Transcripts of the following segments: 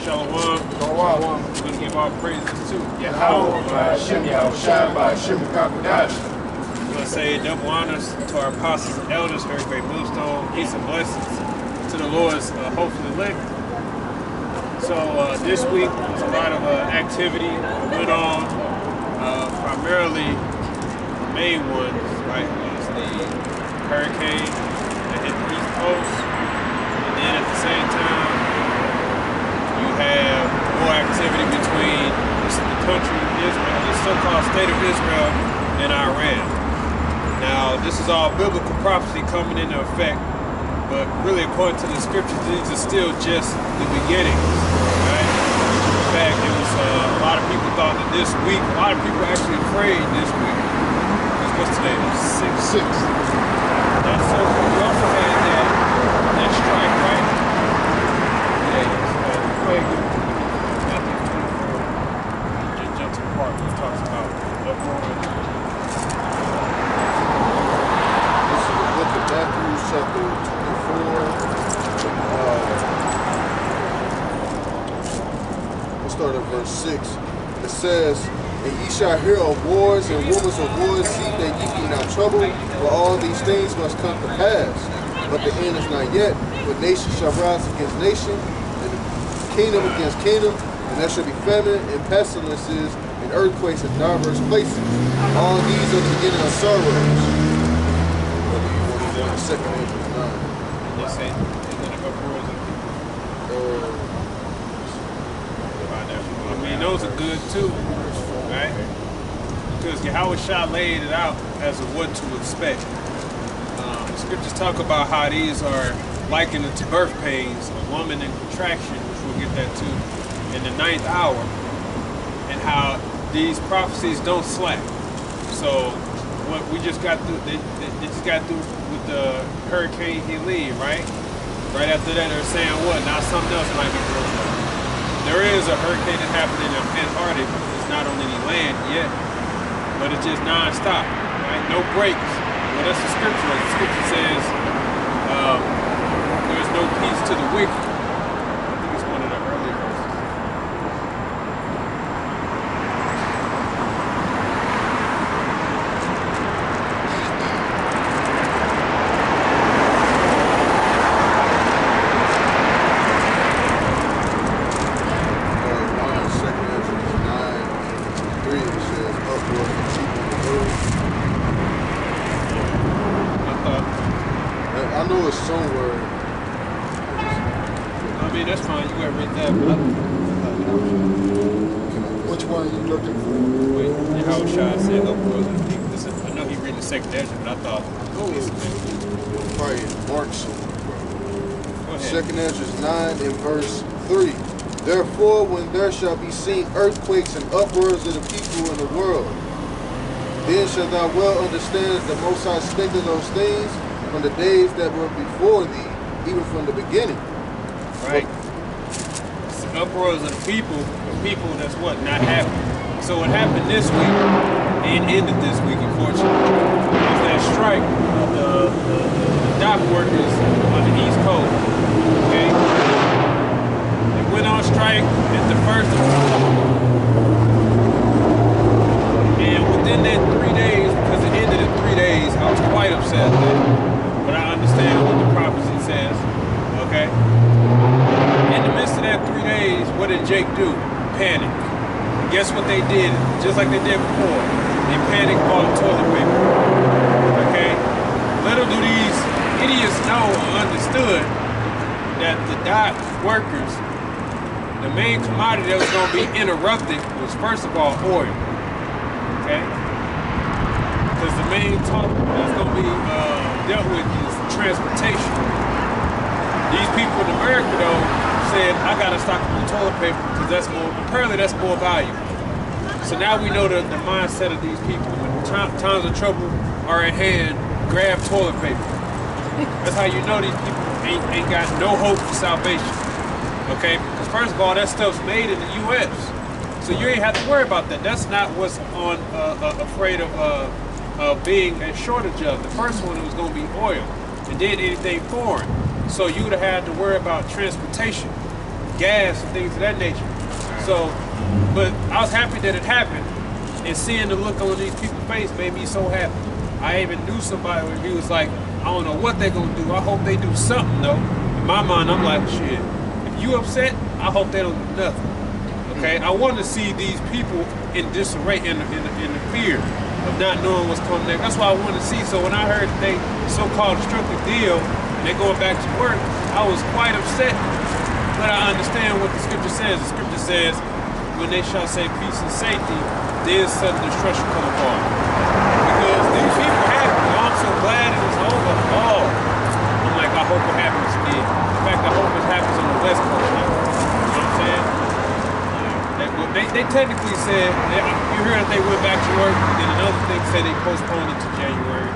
Shalom. Shalom. We're going to give our praises to Yahweh, by Hashem, Yahushua, by Hashem, Kakadash. We're going to say double honors to our apostles and elders, very great millstone, peace and blessings to the Lord's hopefully elect. So this week, there's a lot of activity that went on. Primarily, the main ones, right, was the hurricane that hit the East Coast. And then at the same time, you have more activity between the country of Israel, the so-called state of Israel, and Iran. Now, this is all biblical prophecy coming into effect, but really, according to the scriptures, these are still just the beginning, right? In fact, it was a lot of people thought that this week, a lot of people were actually afraid this week. What's today? The 6th. And so we also had that strike, right? Yeah, go ahead. Matthew 24. Just jump to the part where it talks about uproar. This is the book of Matthew, chapter 24. We'll start at verse 6. It says, "And ye shall hear of wars and rumors of wars, see that ye be not troubled, for all these things must come to pass. But the end is not yet, for nation shall rise against nation, and kingdom against kingdom, and there shall be famine and pestilences and earthquakes in diverse places. All these are the beginning of sorrows." Second Ezra 9. They say, and then the uproars of I mean, those are good too, right? Because Yahushua laid it out as of what to expect. The scriptures talk about how these are likened to birth pains, a woman in contraction, which we'll get that too, in the 9th hour, and how these prophecies don't slack. So what we just got through, they just got through with the Hurricane Helene, right? Right after that, they're saying what? Now something else might be going on. There is a hurricane that happened in the Antarctic. It's not on any land yet, but it's just non-stop, right? No breaks. Well, that's the scripture. The scripture says there's no peace to the wicked. I think it's one of the early verses. I know it's somewhere. I mean, that's fine. You gotta read that, but which one are you looking for? wait, Yahushua said uproars of the people. Listen, I know he read the second Ezra, but I thought, Probably Mark somewhere. go ahead. Second Ezra 9 and verse 3. "Therefore, when there shall be seen earthquakes and uproars of the people in the world, then shalt thou well understand that the Most High spake of those things from the days that were before thee, even from the beginning." Right. It's the uproars of the people that's what? Not happy. So what happened this week, and ended this week, unfortunately, was that strike of the dock workers on the East Coast. Okay? They went on strike at the 1st of and within that 3 days, because it ended in 3 days, I was quite upset with it. But I understand what the prophecy says. Okay? In the midst of that 3 days, what did Jake do? Panic. And guess what they did? Just like they did before. They panicked, bought toilet paper. Okay? Little do these idiots know or understood that the dock workers, the main commodity that was going to be interrupted was, first of all, oil. Okay? Because the main talk that's going to be dealt with is transportation. These people in America, though, said, I got to stock up on toilet paper because that's more, apparently that's more valuable. So now we know the mindset of these people. When times of trouble are at hand, grab toilet paper. That's how you know these people ain't got no hope for salvation. Okay? Because first of all, that stuff's made in the U.S. So you ain't have to worry about that. That's not what's on afraid of being a shortage of. The first one was going to be oil, and then anything foreign. So you would have had to worry about transportation. gas and things of that nature. So, but I was happy that it happened, and seeing the look on these people's face made me so happy. I even knew somebody where he was like, I don't know what they're gonna do. I hope they do something though. In my mind, I'm like, shit, if you upset, I hope they don't do nothing. Okay? I want to see these people in disarray, in the fear of not knowing what's coming next. That's what I wanted to see. So when I heard that they so-called struck a deal and they're going back to work, I was quite upset. But I understand what the scripture says. The scripture says, when they shall say peace and safety, then sudden destruction come upon. Because these people happy. I'm so glad it was over. Oh, I'm like, I hope it happens again. In fact, I hope it happens on the West Coast now. You know what I'm saying? They technically said, you hear that they went back to work, then another thing said they postponed it to January.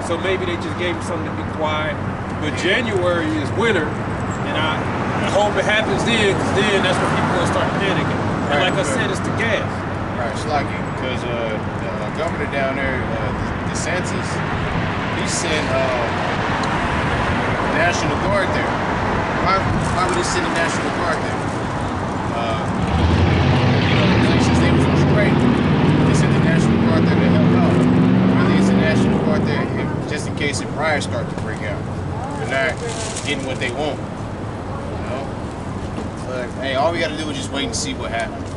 So maybe they just gave them something to be quiet. But January is winter, and I hope it happens then, because then that's when people will start panicking. And like I said, it's the gas. Right, it's like it, because the governor down there, DeSantis, he sent National Guard there. Why would he send the National Guard there? Since they was on strike, they sent the National Guard there to help out. Really, it's the National Guard there just in case if riots start to break out. They're not getting what they want. You know? But hey, all we gotta do is just wait and see what happens.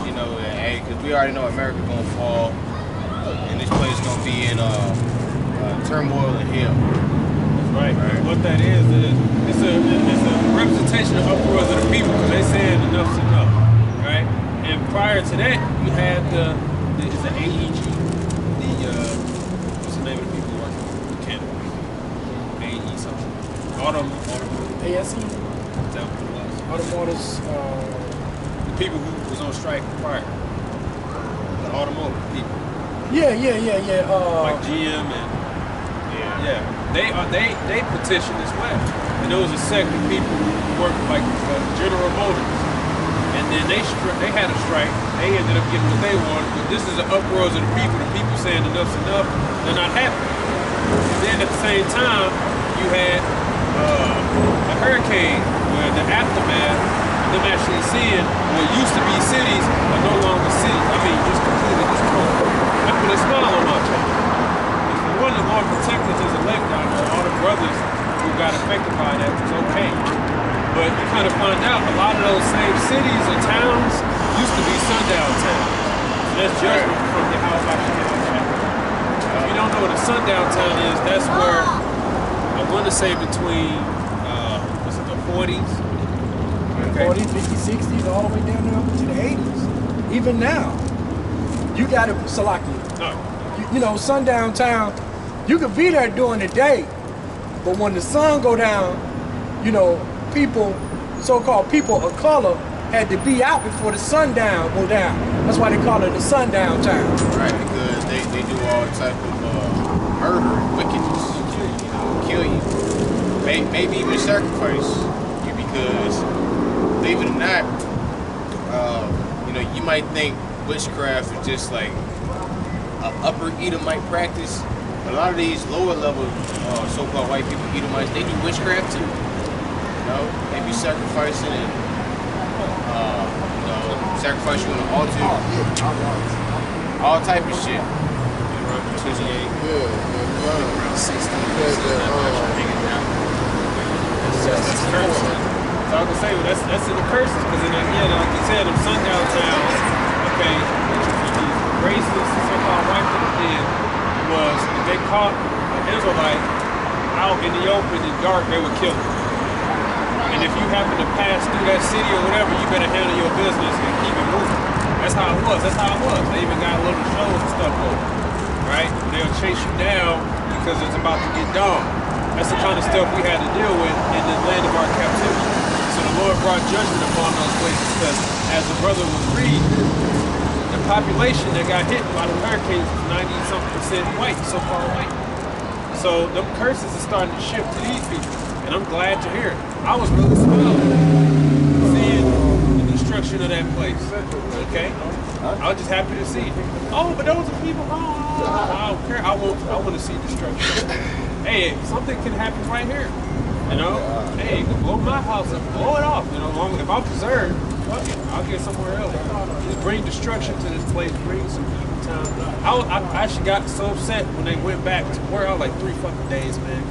You know, hey, because we already know America's gonna fall, and this place gonna be in turmoil and hell. Right. What that is it's a representation of uproars of the people, because they saying enough's enough, right? And prior to that, you had the AEG, what's the name of the people working in Canada? AEG something. ASE? Is that what it was? Automotives. The people who was on strike prior. The automotive people. Yeah. Like GM and they petitioned as well. And there was a sect of people who worked like General Motors. And then they had a strike. They ended up getting what they wanted. But this is the uproars of the people. The people saying enough's enough. They're not happy. And then at the same time, you had a hurricane where the aftermath, them actually seeing what used to be cities are no longer cities. I mean, just completely destroyed. That put a smile on my face. If the one that Lord protected his elect down there, all the brothers who got affected by that was okay. But you kind of find out a lot of those same cities or towns used to be sundown towns. So that's judgment from the house I should get. If you don't know what a sundown town is, that's where I want to say between what's it, the 40s? Okay. 40s, 50s, 60s, all the way down there up to the 80s. Even now, you got to, Salaki, you know, sundown town, you could be there during the day, but when the sun go down, you know, people, so-called people of color, had to be out before the sundown go down. That's why they call it the sundown town. Right, because they do all type of murder and wickedness, you know, kill you, maybe even sacrifice you, because believe it or not, you know, you might think witchcraft is just like an upper Edomite practice. A lot of these lower level so-called white people, Edomites, they do witchcraft too. You know, they be sacrificing and you know, sacrifice you on the altar, all type of shit. That's curses. So I can say, well, that's in the curses, because like you said, them sundown towns, okay, these racist, so-called white people did was, if they caught an Israelite out in the open in dark, they would kill him. And if you happen to pass through that city or whatever, you better handle your business and keep it moving. That's how it was. They even got little shows and stuff going, right? They'll chase you down because it's about to get dark. That's the kind of stuff we had to deal with in the land of our captivity. So the Lord brought judgment upon those places, because as the brother was reading, the population that got hit by the hurricanes was 90-something% white, so-called white. So them curses are starting to shift to these people, and I'm glad to hear it. I was really smiling seeing the destruction of that place. Okay, I was just happy to see it. Oh, but those are people. I don't care. I want to see destruction. Hey, something can happen right here. You know, hey, you can blow my house up, blow it off. You know, long if I'm preserved, fuck it, I'll get somewhere else. Just bring destruction to this place, bring some people time. I actually got so upset when they went back to where I was like 3 fucking days, man.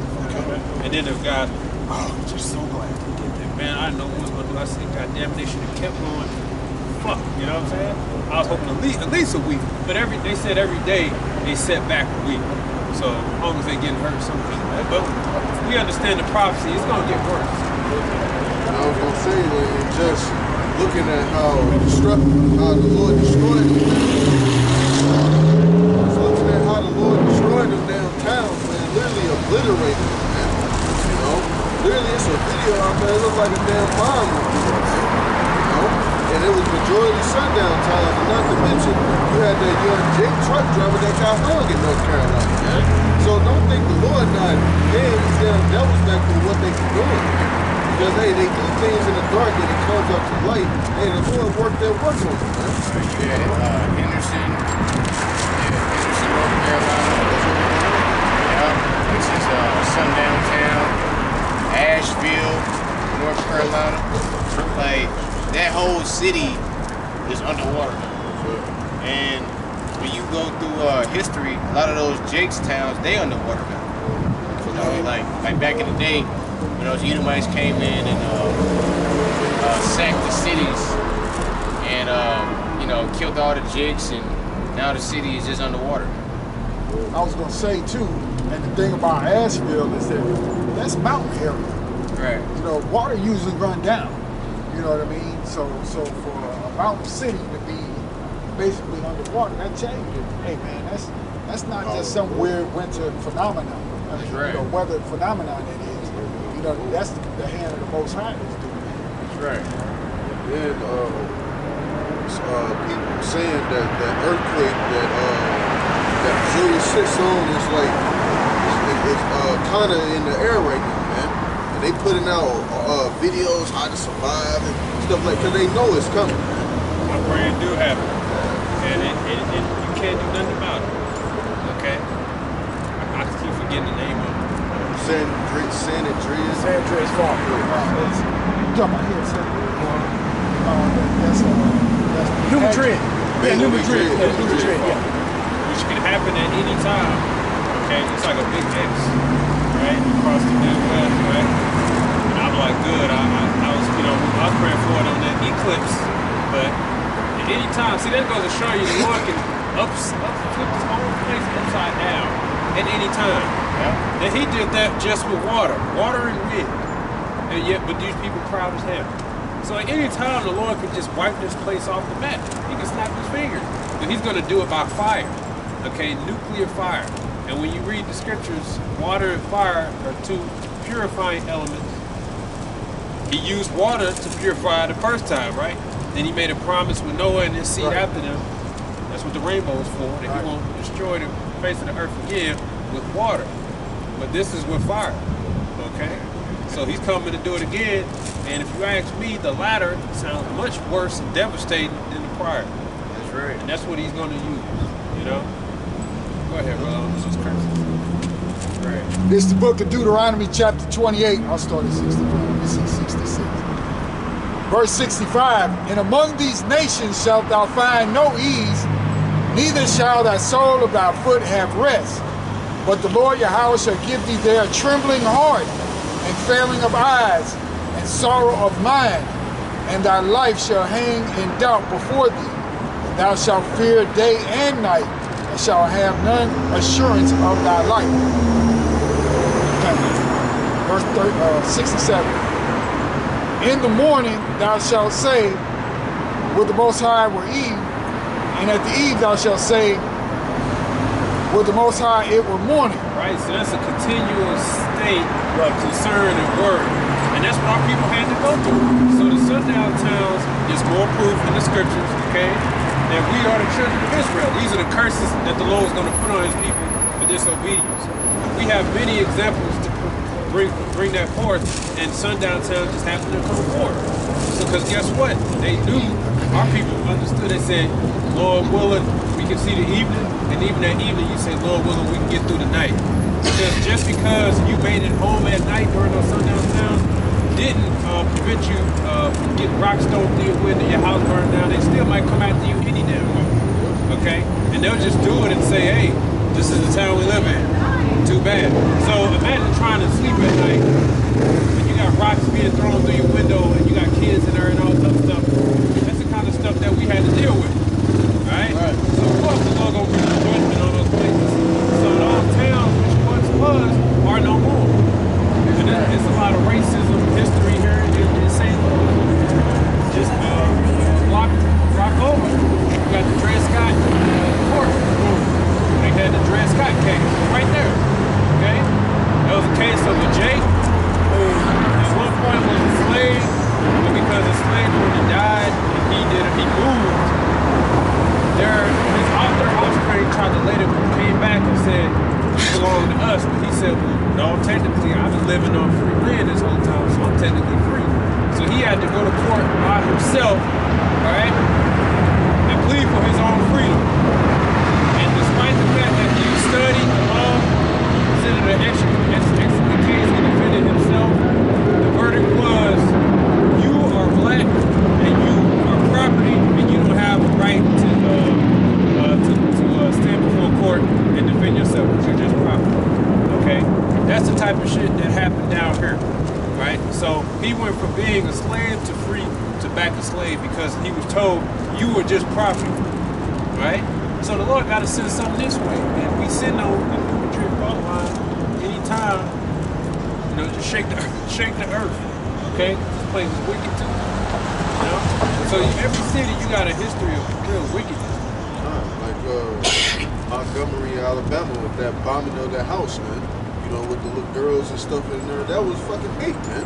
And then the guys, oh, I'm just so glad they did that, man. I didn't know what was gonna do. I said, God damn it, they should have kept going. Fuck, you know what I'm saying? I was hoping at least a week, but they said every day they set back a week. So as long as they getting hurt, something. But we understand the prophecy, it's gonna get worse. And I was gonna say that just looking at how the Lord destroyed them. Just looking at how the Lord destroyed them downtown, man, literally obliterated them, man. You know? Literally it's a video out there, it looks like a damn bomb. You know? And it was majority sundown time, and not to mention you had that young Jake truck driver that got hung in North Carolina, man. So don't think the Lord not paying these damn devils back for what they can do. Because hey, they do things in the dark and it comes up to light. Hey, the Lord worked their work on them, man. You had Henderson, North Carolina, which is sundown town, Asheville, North Carolina. Like, that whole city is underwater. And when you go through history, a lot of those Jake's towns, they underwater now. You know, like back in the day, when those Edomites came in and sacked the cities and you know, killed all the Jakes, and now the city is just underwater. I was gonna say too, and the thing about Asheville is that that's mountain area. Right. You know, water usually run down. You know what I mean? So for a mountain city to be basically underwater, that changed it. Hey man, that's not just some weird winter phenomenon. I mean, right. You know, weather phenomenon it is. You know, that's the hand of the Most High that's doing it. That's right. Then people saying that the earthquake that Missouri sits on is like it's kind of in the air right now, man. And they putting out videos how to survive and stuff like, cause they know it's coming. My brand do happen, and you can't do nothing about it. Okay, I keep forgetting the name of it. San Andreas. San Andreas Fault. You talking about here, San Andreas? That's New Madrid. Yeah, New Madrid. New Madrid, yeah. Which can happen at any time. Okay, it's like a big X, right, across the Midwest, right? And I'm like, good. I was, you know, I was praying for it on that eclipse, but at any time, see, that goes to show you the Lord can flip this whole place upside down at any time. Yeah. And he did that just with water and wind. And yet, but these people proud as hell. So at any time, the Lord can just wipe this place off the map. He can snap his fingers. But he's going to do it by fire. Okay, nuclear fire. And when you read the scriptures, water and fire are two purifying elements. He used water to purify the first time, right? Then he made a promise with Noah and his seed after them. That's what the rainbow is for, that he won't destroy the face of the earth again with water. But this is with fire, okay? So he's coming to do it again. And if you ask me, the latter sounds much worse and devastating than the prior. That's right. And that's what he's going to use, you know? Go ahead, brother. This is crazy. Right. It's the book of Deuteronomy chapter 28. I'll start at 65. This is 66. Verse 65, and among these nations shalt thou find no ease, neither shall thy sole of thy foot have rest. But the Lord Yahweh shall give thee there a trembling heart, and failing of eyes, and sorrow of mind, and thy life shall hang in doubt before thee. And thou shalt fear day and night, and shalt have none assurance of thy life. Verse 67. In the morning thou shalt say, would the Most High were eve, and at the eve thou shalt say, would the Most High it were morning. Right, so that's a continual state of concern and worry. And that's what our people had to go through. So the sundown towns is more proof in the scriptures, okay, that we are the children of Israel. These are the curses that the Lord is going to put on his people for disobedience. We have many examples to bring that forth, and sundown town just happened to come forth. So, because guess what? They knew, our people understood. They said, Lord willing, we can see the evening, and even that evening you say, Lord willing, we can get through the night. Because just because you made it home at night during those sundown towns didn't prevent you from getting rocks thrown through your window, your house burned down. They still might come after you any damn way. Okay? And they'll just do it and say, hey, this is the town we live in. Too bad. So imagine trying to sleep at night and you got rocks being thrown through your window and you got kids in there and all this other stuff. That's the kind of stuff that we had to deal with. Right? So of course the Lord gonna bring judgment on those places. So those towns which once was are no more. And there's a lot of racism history here in St. Louis. Just block over. You got the Dred Scott court. They had the Dred Scott case right there. Okay? That was a case of a Jake who at one point was a slave, but because the slave owner died and he moved, their offspring tried to later came back and said it belonged to us, but he said, well, no, technically I've been living on free land this whole time, so I'm technically free. So he had to go to court by himself, all right, and plead for his own freedom. And despite the fact that he studied the law, he presented an excellent case, he defended himself, the verdict was, you are black and you are property and you don't have a right to stand before court and defend yourself because you're just property. Okay? That's the type of shit that happened down here. Right? So he went from being a slave to free to back a slave because he was told you were just property. Right? So the Lord got to send something this way. And we send on the tree fault line anytime, to shake the earth. Okay? This place is wicked too. You know? So every city you got a history of real wickedness. Montgomery, Alabama, with that bombing of that house, man. With the little girls and stuff in there, that was fucking hate, man.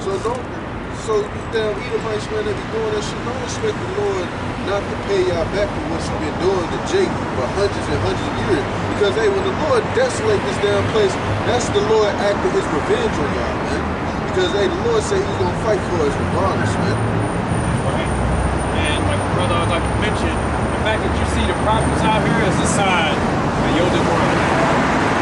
So you damn Edomites, man, that be doing that shit. Don't expect the Lord not to pay y'all back for what you've been doing to Jake for hundreds and hundreds of years. Because hey, when the Lord desolate this damn place, that's the Lord acting his revenge on y'all, man. Because hey, the Lord said he's gonna fight for us regardless, man. Right. And like the brother I was like to mention, the fact that you see the prophets out here is a sign of your decline.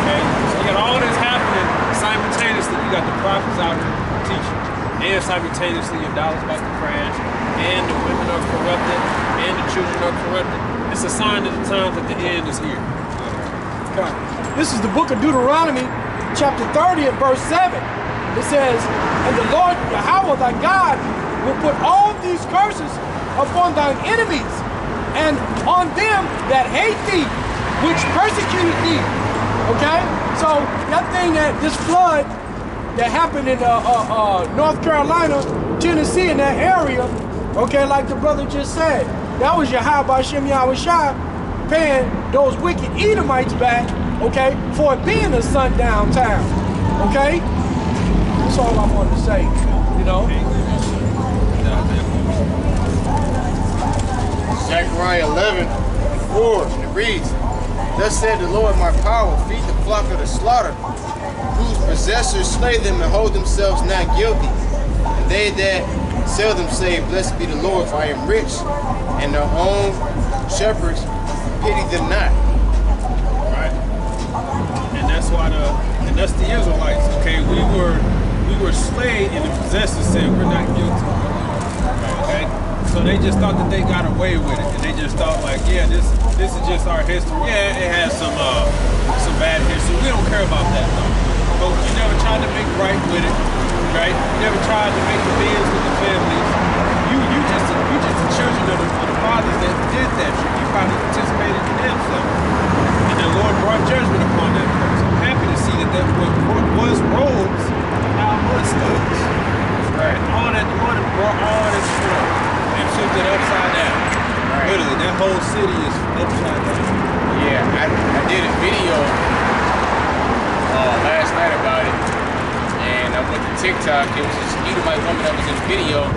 Okay? So you got all this happening simultaneously. You got the prophets out here teaching. And simultaneously your dollar's about to crash. And the women are corrupted. And the children are corrupted. It's a sign of the times that the end is here. Okay. This is the book of Deuteronomy, chapter 30 and verse 7. It says, and the Lord Yahweh thy God will put all these curses upon thine enemies and on them that hate thee, which persecuted thee. Okay? So that thing, that this flood that happened in North Carolina, Tennessee, in that area, okay, like the brother just said, that was Yahweh B'Shem Yahweh Shai paying those wicked Edomites back, okay, for it being a sundown town. Okay? That's all I wanted to say, Zechariah 11:4, and it reads, thus said the Lord my power, feed the flock of the slaughter, whose possessors slay them and hold themselves not guilty. And they that sell them say, blessed be the Lord, for I am rich, and their own shepherds pity them not. Right. And that's why that's the Israelites. Okay, we were slayed and the possessors said we're not guilty. Okay? So they just thought that they got away with it. And they just thought like, yeah, this is just our history. Yeah, it has some bad history. We don't care about that though. But you never tried to make right with it, right? You never tried to make amends with the families. You just the children of the fathers that did that shit. You probably participated in that stuff. And the Lord brought judgment upon that place. I'm happy to see that what was robes now mud studs. Right. All that the Lord brought all that shit up and flipped it upside down. Right. Literally, that whole city is upside down. Yeah, I did a video last night about it, and I went to TikTok. It was this Edomite woman that was in the video,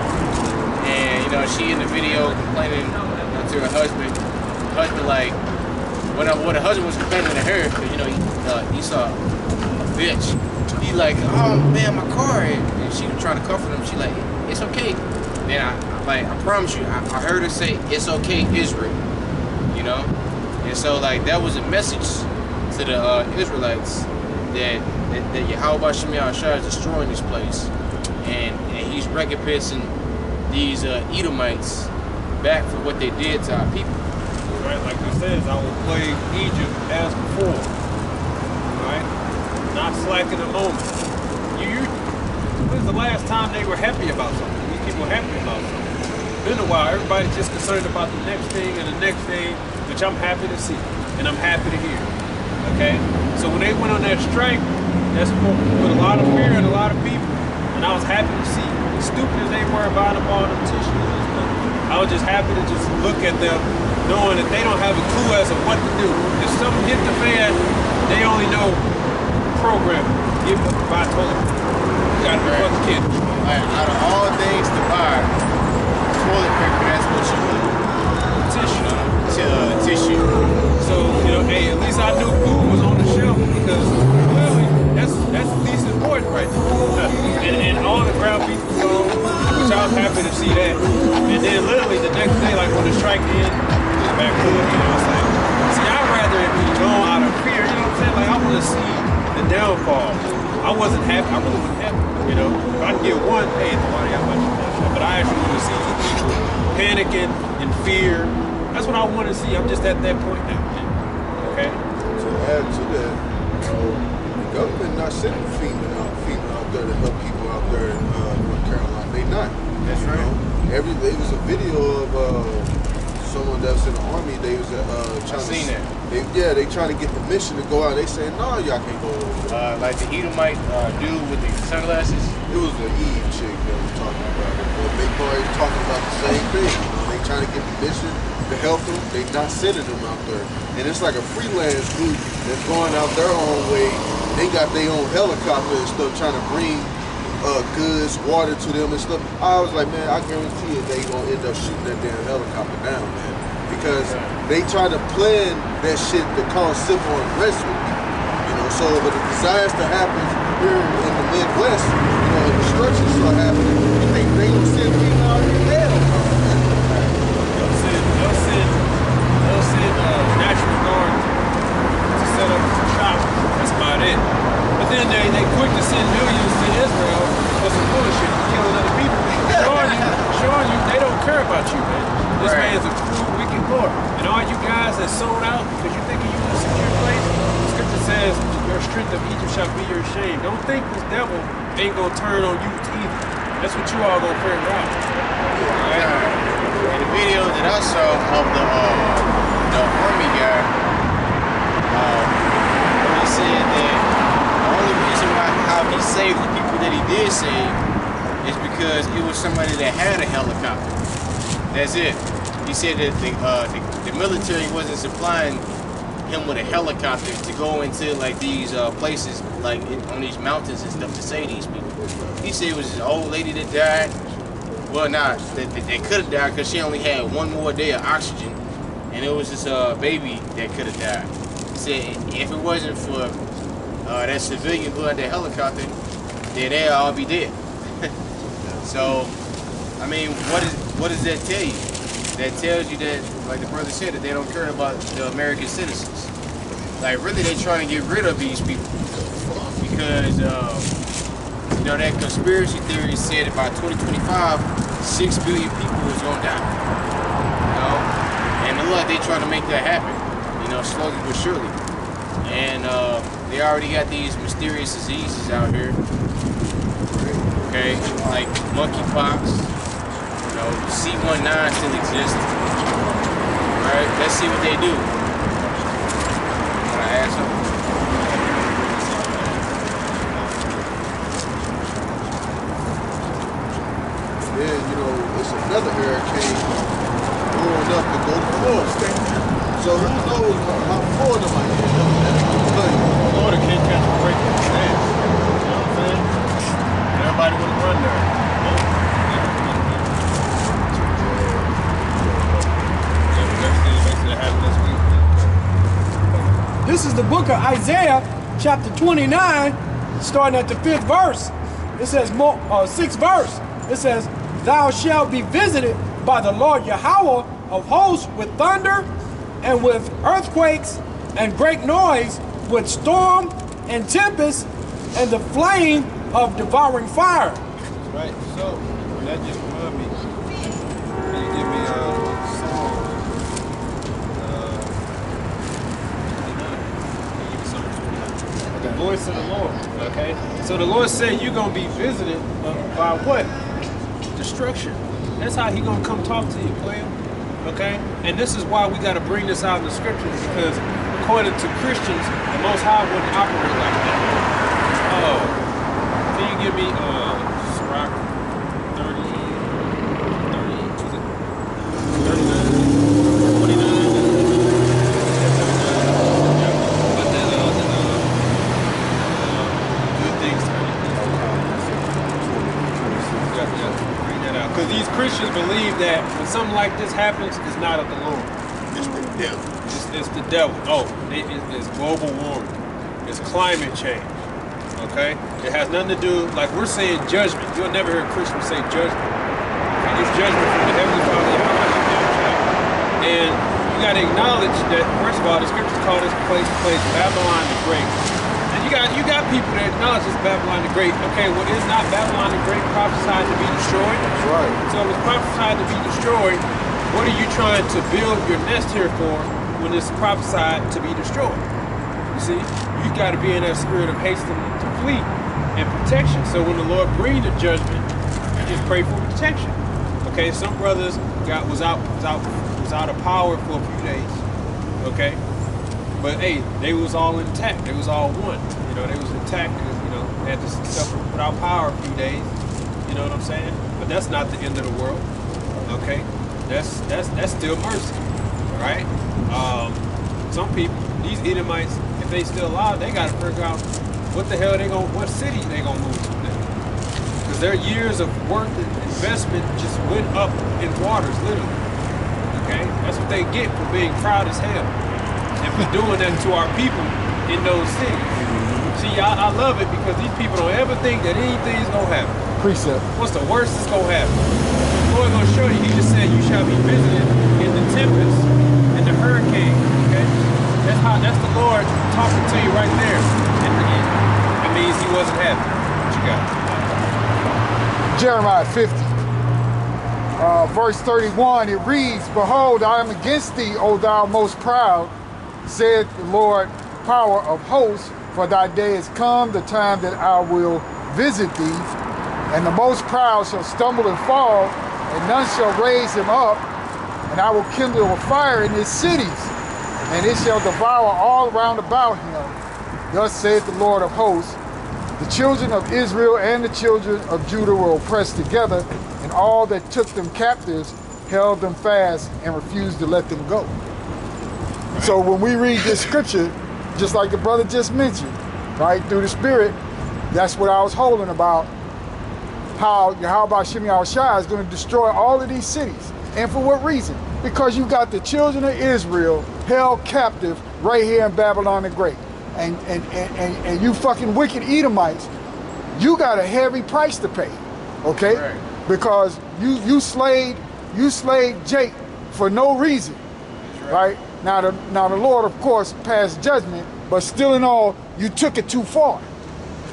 and she in the video complaining to her husband. The husband like, when the husband was complaining to her, he saw a bitch. He like, oh man, my car, and she was trying to comfort him. She like, it's okay. Then I promise you, I heard her say, it's okay, Israel. And so like that was a message to the Israelites that Yahweh Shem Yahushua is destroying this place, and he's recompensing these Edomites back for what they did to our people. Right, like it says, I will play Egypt as before. Right? Not slacking a moment. When's the last time they were happy about something? These people were happy about something. It's been a while. Everybody's just concerned about the next thing and the next thing, which I'm happy to see and I'm happy to hear. Okay? So when they went on that strike, that's with a lot of fear in a lot of people. And I was happy to see, as stupid as they were buying up all them tissues and stuff, I was just happy to just look at them knowing that they don't have a clue as to what to do. If something hit the fan, they only know programming. Give them by toilet paper. You gotta be fucking kidding. Like, out of all things to buy, toilet paper, that's what you need. Tissue. So, you know, hey, at least I knew food was on the shelf because clearly that's the least important right there. And all the ground beef was gone, which I was happy to see that. And then literally the next day, like when the strike ended, back to it, you know, it's like, see, I'd rather it be gone out of fear, you know what I'm saying? Like, I want to see the downfall. I wasn't happy, I really wasn't happy, you know? If I can get one, hey, nobody got much of that. But I actually want to see people panicking in fear. That's what I want to see. I'm just at that point now, man. Okay? To add to that, the government not sending FEMA out there to help people out there in North Carolina. They not. That's right. There was a video of someone that was in the army. They was trying they trying to get permission to go out. They saying, no, y'all can't go over. Like the Edomite dude with the sunglasses. It was the Eve chick that was talking about it. But they probably talking about the same thing. You know, they trying to get permission to help them. They not sending them out there. And it's like a freelance group that's going out their own way. They got their own helicopter and stuff trying to bring goods, water to them and stuff. I was like, man, I guarantee you they gonna end up shooting that damn helicopter down, man. Because they try to plan that shit to cause civil unrest with people. You know, so if a disaster happens here in the Midwest, you know, if destruction start happening, they gonna send people out in hell. They'll send National Guard to set up shop. That's about it. But then they quick to send millions to Israel for some bullshit, killing other people, showing you they don't care about you, man. This man's a cruel, wicked Lord. And all you guys that sold out because you think you in a secure place, the scripture says, your strength of Egypt shall be your shame. Don't think this devil ain't gonna turn on you either. That's what you all gonna figure out. In the video that I saw of the army guy, he said that the only reason how he saved the people that he did save is because it was somebody that had a helicopter. That's it. He said that the military wasn't supplying him with a helicopter to go into like these places, like on these mountains and stuff, to save these people. He said it was his old lady that died. Well, nah, they could have died because she only had one more day of oxygen, and it was this baby that could have died. He said if it wasn't for that civilian who had that helicopter, then they'd all be dead. So, I mean, what does that tell you? That tells you that, like the brother said, that they don't care about the American citizens. Like, really, they're trying to get rid of these people because, you know, that conspiracy theory said by 2025, 6 billion people is gonna die. You know, and look, they trying to make that happen. You know, slowly but surely. And they already got these mysterious diseases out here. Okay, like monkeypox. You know, C19 still exists. Alright, let's see what they do. Can I ask something? Then, you know, it's another hurricane blowing up to go to Florida. So who knows how Florida might end up. Florida can't catch a break in the stands. You know what I'm saying? Everybody would run there. This is the book of Isaiah, chapter 29, starting at the 5th verse. It says, 6th verse. It says, thou shalt be visited by the Lord Yahweh of hosts with thunder and with earthquakes and great noise with storm and tempest and the flame of devouring fire. Right. So that just reminds me. Can you give me Psalm 29? The voice of the Lord. Okay. So the Lord said you're gonna be visited by what? Destruction. That's how He gonna come talk to you, player. Okay. And this is why we gotta bring this out in the scriptures, because according to Christians, the Most High wouldn't operate like that. Can you give me Sirach 30, was it 39, 29? But then good things turn to evil. Bring that out. Because these Christians believe that when something like this happens, it's not of the Lord. It's the devil. It's the devil. Oh, it's global warming. It's climate change. Okay? It has nothing to do, like we're saying judgment. You'll never hear Christians say judgment. Okay? It's judgment from the Heavenly Father. And you got to acknowledge that, first of all, the scriptures call this place Babylon the Great. And you got people that acknowledge this Babylon the Great. Okay, well, is not Babylon the Great prophesied to be destroyed? That's right. So if it's prophesied to be destroyed, what are you trying to build your nest here for when it's prophesied to be destroyed? You see, you got to be in that spirit of haste to flee and protection. So when the Lord brings the judgment, you just pray for protection. Okay, some brothers was out of power for a few days. Okay, but hey, they was all intact. They was all one. You know, they was intact because they had to suffer without power a few days. You know what I'm saying? But that's not the end of the world. Okay, that's still mercy. All right. Some people, these Edomites, if they still alive, they got to figure out what the hell what city they gonna move to then. Because their years of work and investment just went up in waters, literally. Okay, that's what they get for being proud as hell and for doing that to our people in those cities. See, I love it because these people don't ever think that anything's gonna happen. Precept. What's the worst that's gonna happen? The Lord gonna show you. He just said you shall be visited in the tempest and the hurricane. Okay, that's the Lord talking to you right there. That means He wasn't happy. What you got? Jeremiah 50, verse 31, it reads, "Behold, I am against thee, O thou most proud, said the Lord, power of hosts, for thy day is come, the time that I will visit thee, and the most proud shall stumble and fall, and none shall raise him up, and I will kindle a fire in his cities, and it shall devour all round about him. Thus saith the Lord of hosts, the children of Israel and the children of Judah were oppressed together, and all that took them captives held them fast and refused to let them go." Right. So when we read this scripture, just like the brother just mentioned, right, through the Spirit, that's what I was holding about, how Yahweh Shemi Al-Shai is going to destroy all of these cities. And for what reason? Because you got the children of Israel held captive right here in Babylon the Great. And you fucking wicked Edomites, you got a heavy price to pay, okay? Right. Because you slayed Jake for no reason, right? Now the Lord, of course, passed judgment, but still in all, you took it too far,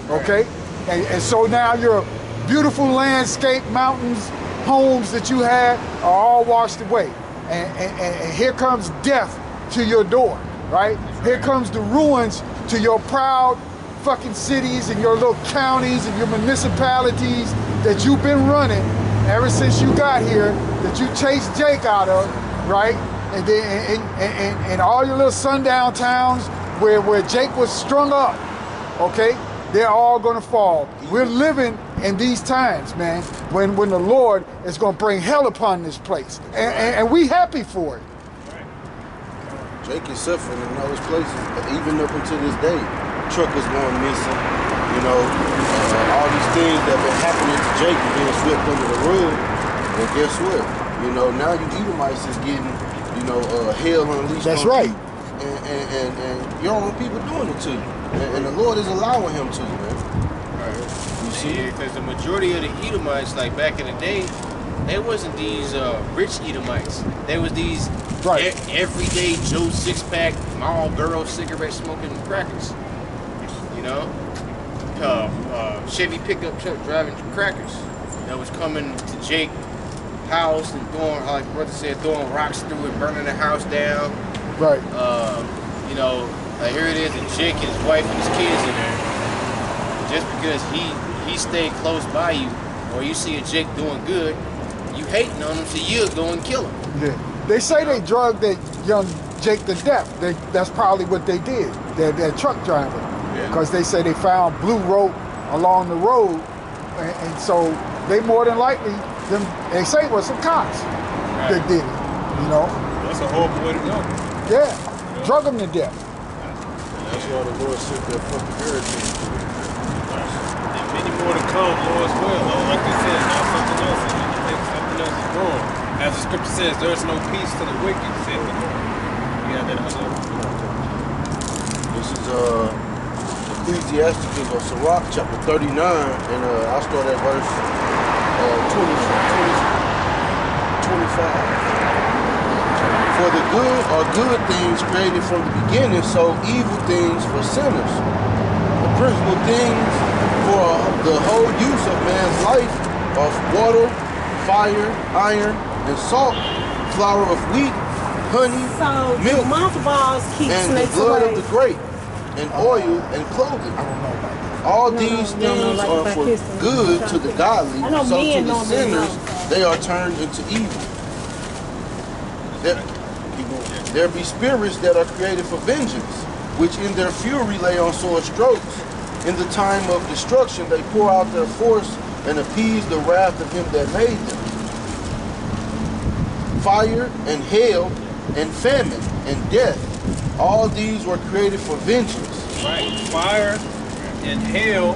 okay? Right. And so now your beautiful landscape, mountains, homes that you had are all washed away, and here comes death to your door, right? Here comes the ruins to your proud fucking cities and your little counties and your municipalities that you've been running ever since you got here, that you chased Jake out of, right? And then and all your little sundown towns where Jake was strung up, okay? They're all gonna fall. We're living in these times, man, when the Lord is gonna bring hell upon this place. And we happy for it. Jake is suffering in those places, even up until this day. Truckers going missing, all these things that have been happening to Jake and being swept under the rug. And guess what? Now you Edomites is getting, hell unleashed. That's on right. You. And your own people doing it to you. And the Lord is allowing him to, man. Right. You see, because the majority of the Edomites, like back in the day, they wasn't these rich Edomites. They was these Right. Everyday Joe six-pack, Marlboro cigarette smoking crackers. You know, Chevy pickup truck driving crackers that was coming to Jake house and throwing, like brother said, throwing rocks through it, burning the house down. Right. You know, like here it is, and Jake and his wife and his kids in there. Just because he stayed close by you, or you see a Jake doing good, you hating on him, so you'll go and kill him. Yeah. They say they drugged that young Jake to death. That's probably what they did. That truck driver, because they say they found blue rope along the road, and so they more than likely they say it was some cops that did it. You know. That's a horrible way to go. Yeah. Drug them to death. That's why the Lord sent that fucking hurricane. And many more to come, Lord, as well. Like they said, now something else is wrong. As the scripture says, there is no peace to the wicked, said the Lord. Yeah, that other. This is Ecclesiasticus or Sirach chapter 39, and I'll start at verse 25. For the good are good things created from the beginning, so evil things for sinners. The principal things for the whole use of man's life are water, fire, iron, and salt, flour of wheat, honey, So milk, mothballs keep and the snakes blood away. of the grape, and oil and clothing. All these things are for good to the godly, I know so to men the normally sinners know. they are turned into evil. There be spirits that are created for vengeance, which in their fury lay on sore strokes. In the time of destruction they pour out their force and appease the wrath of him that made them. Fire and hail and famine and death, all these were created for vengeance. Right. Fire and hail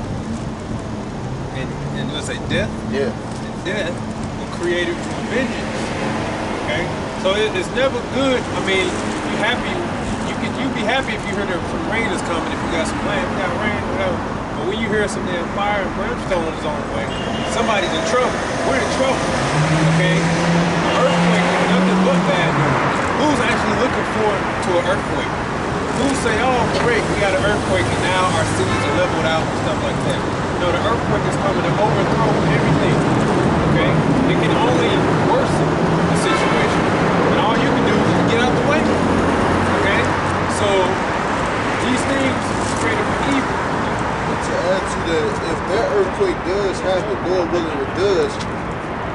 and let's say death. Yeah. And death were created for vengeance. Okay? So it's never good. I mean, you'd be happy if you heard some rain is coming, if you got some land, you got rain, whatever. But when you hear some damn fire and brimstone is on the way, somebody's in trouble. We're in trouble. Okay? An earthquake is nothing but bad news. Who's actually looking forward to an earthquake? Who say, oh great, we got an earthquake and now our cities are leveled out and stuff like that. No, the earthquake is coming to overthrow everything. Okay? It can only worsen the situation. And all you can do is get out the way. Okay? So these things are created for evil. But to add to that, if that earthquake does happen, Lord willing it does,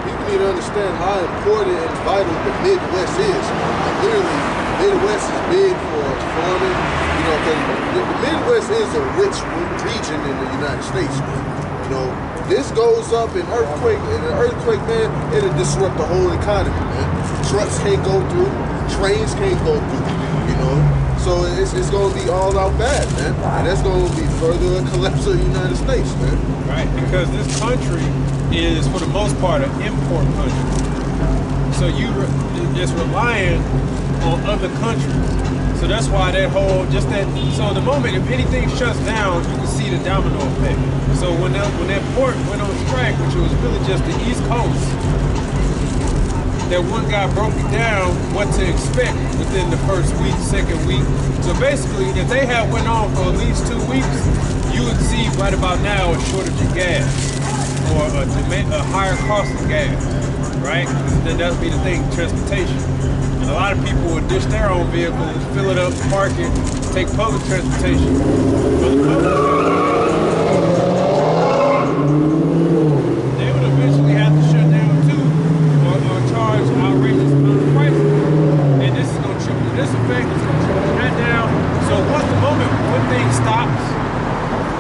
people need to understand how important and vital the Midwest is. Like literally, Midwest is big for farming, you know, because the Midwest is a rich region in the United States, man. You know, this goes up in an earthquake, man, it'll disrupt the whole economy, man. Trucks can't go through, trains can't go through, you know. So it's going to be all out bad, man. And that's going to be further a collapse of the United States, man. Right, because this country is, for the most part, an import country. So you're just relying on other countries. So that's why so the moment, if anything shuts down, you can see the domino effect. So when that port went on strike, which was really just the East Coast, that one guy broke it down what to expect within the first week, second week. So basically, if they had went on for at least 2 weeks, you would see right about now a shortage of gas or a higher cost of gas, right? Then that would be the thing, transportation. And a lot of people would ditch their own vehicles, fill it up, park it, take public transportation. They would eventually have to shut down too, or charge outrageous amount of prices. And this is going to triple this effect, it's going to triple that down. So once the moment when things stops,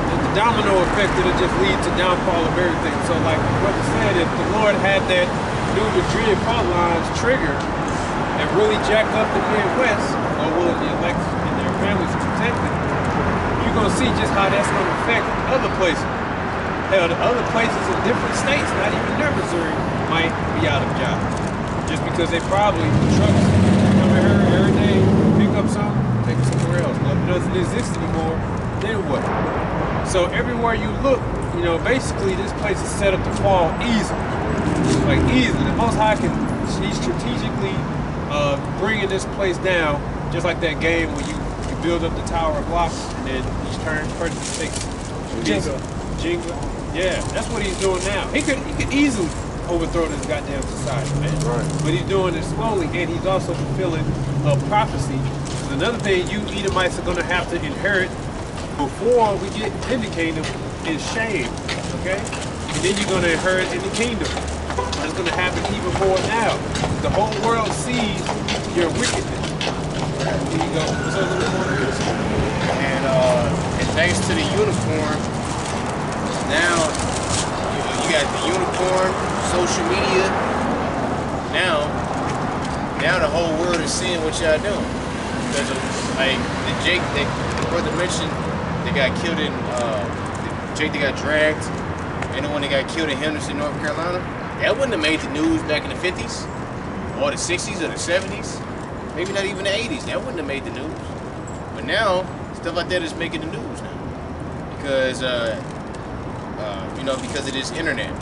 the domino effect, it'll just lead to downfall of everything. So like what you said, if the Lord had that new Madrid fault lines trigger and really jack up the Midwest, or willing the elects and their families protected, you're going to see just how that's going to affect other places. Hell, the other places in different states, not even near Missouri, might be out of job. Just because they probably, the trucks come here every day, pick up something, take it somewhere else. Well, if it doesn't exist anymore, then what? So everywhere you look, you know, basically this place is set up to fall easily. Like easily. The Most High he's strategically bringing this place down, just like that game where you build up the tower of blocks and then each person takes Jenga. Yeah, that's what he's doing now. He could easily overthrow this goddamn society, man. Right. But he's doing it slowly, and he's also fulfilling a prophecy. Another thing you Edomites are going to have to inherit before we get in the kingdom is shame, okay? And then you're going to inherit in the kingdom. That's going to happen even more now. The whole world sees your wickedness. Here you go. And thanks to the uniform, now you got the uniform, social media. Now the whole world is seeing what y'all doing. Because of, like the Jake that the brother mentioned, they got killed in Jake that got dragged, and the one that got killed in Henderson, North Carolina. That wouldn't have made the news back in the 50s, or the 60s, or the 70s, maybe not even the 80s. That wouldn't have made the news. But now, stuff like that is making the news now. Because, you know, because of this internet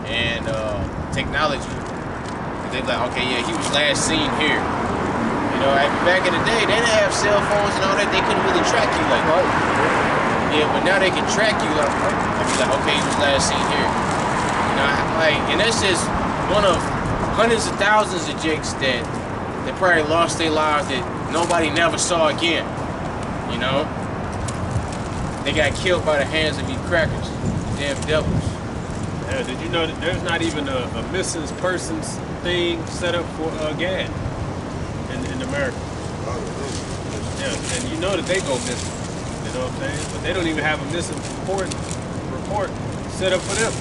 and technology. They're like, okay, yeah, he was last seen here. You know, back in the day, they didn't have cell phones and all that. They couldn't really track you like that. Yeah, but now they can track you. Like, okay, he was last seen here. You know, like, and that's just one of hundreds of thousands of Jakes that probably lost their lives that nobody never saw again. You know, they got killed by the hands of these crackers, the damn devils. Yeah, did you know that there's not even a missing persons thing set up for Gad in America? Yeah, and you know that they go missing. You know what I'm saying? But they don't even have a missing report set up for them.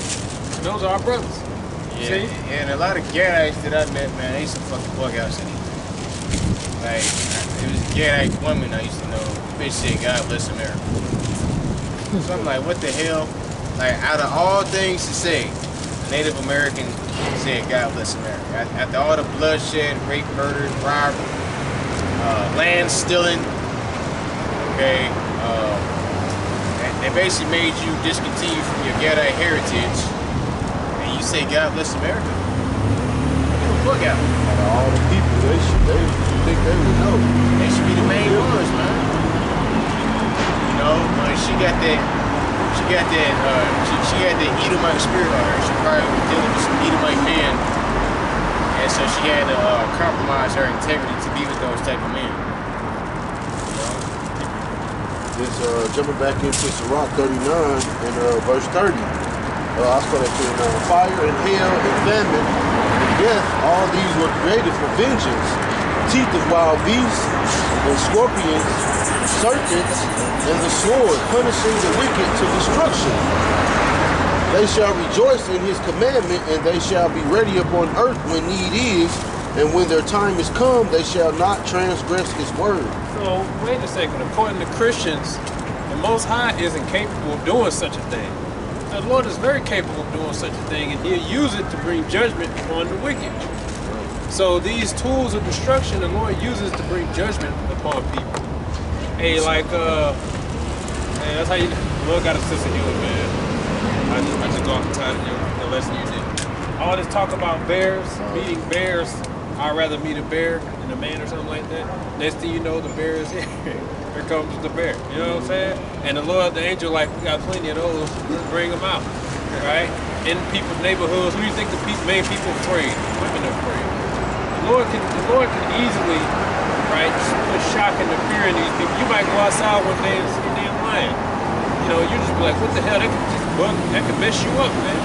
And those are our brothers. Yeah, see? And a lot of Gadites that I met, man, they used to fucking bug out city. Like, it was a Gadite woman I used to know. Bitch said, God bless America. So I'm like, what the hell? Like, out of all things to say, Native American said, God bless America. After all the bloodshed, rape, murder, robbery, land stealing, okay, they basically made you discontinue from your Gadite heritage, and you say, God bless America? Get the fuck out. All the people, they think they would know. They should be the main ones, man. You know, she got that Edomite spirit on her. She probably was dealing with some Edomite men, and so she had to compromise her integrity to be with those type of men. This jumping back into Sirach 39 and verse 30. I started putting fire and hell and famine and death. All these were created for vengeance. Teeth of wild beasts and scorpions, serpents, and the sword, punishing the wicked to destruction. They shall rejoice in his commandment, and they shall be ready upon earth when need is, and when their time is come, they shall not transgress his word. So, wait a second. According to Christians, the Most High isn't capable of doing such a thing. The Lord is very capable of doing such a thing, and he'll use it to bring judgment upon the wicked. So these tools of destruction, the Lord uses to bring judgment upon people. Hey, like, hey, that's how you, the Lord got a sense of humor, man. I just go off the time, the lesson you did. All this talk about bears, meeting bears, I'd rather meet a bear than a man or something like that. Next thing you know, the bear is here. Here comes the bear. You know what I'm saying? And the Lord, the angel, like, we got plenty of those. Let's bring them out, right? In people's neighborhoods, who do you think the main people afraid? Women are afraid. The Lord can easily, right, just put shock and fear in these people. You might go outside one day and see a damn lion. You know, you just be like, what the hell? That could mess you up, man.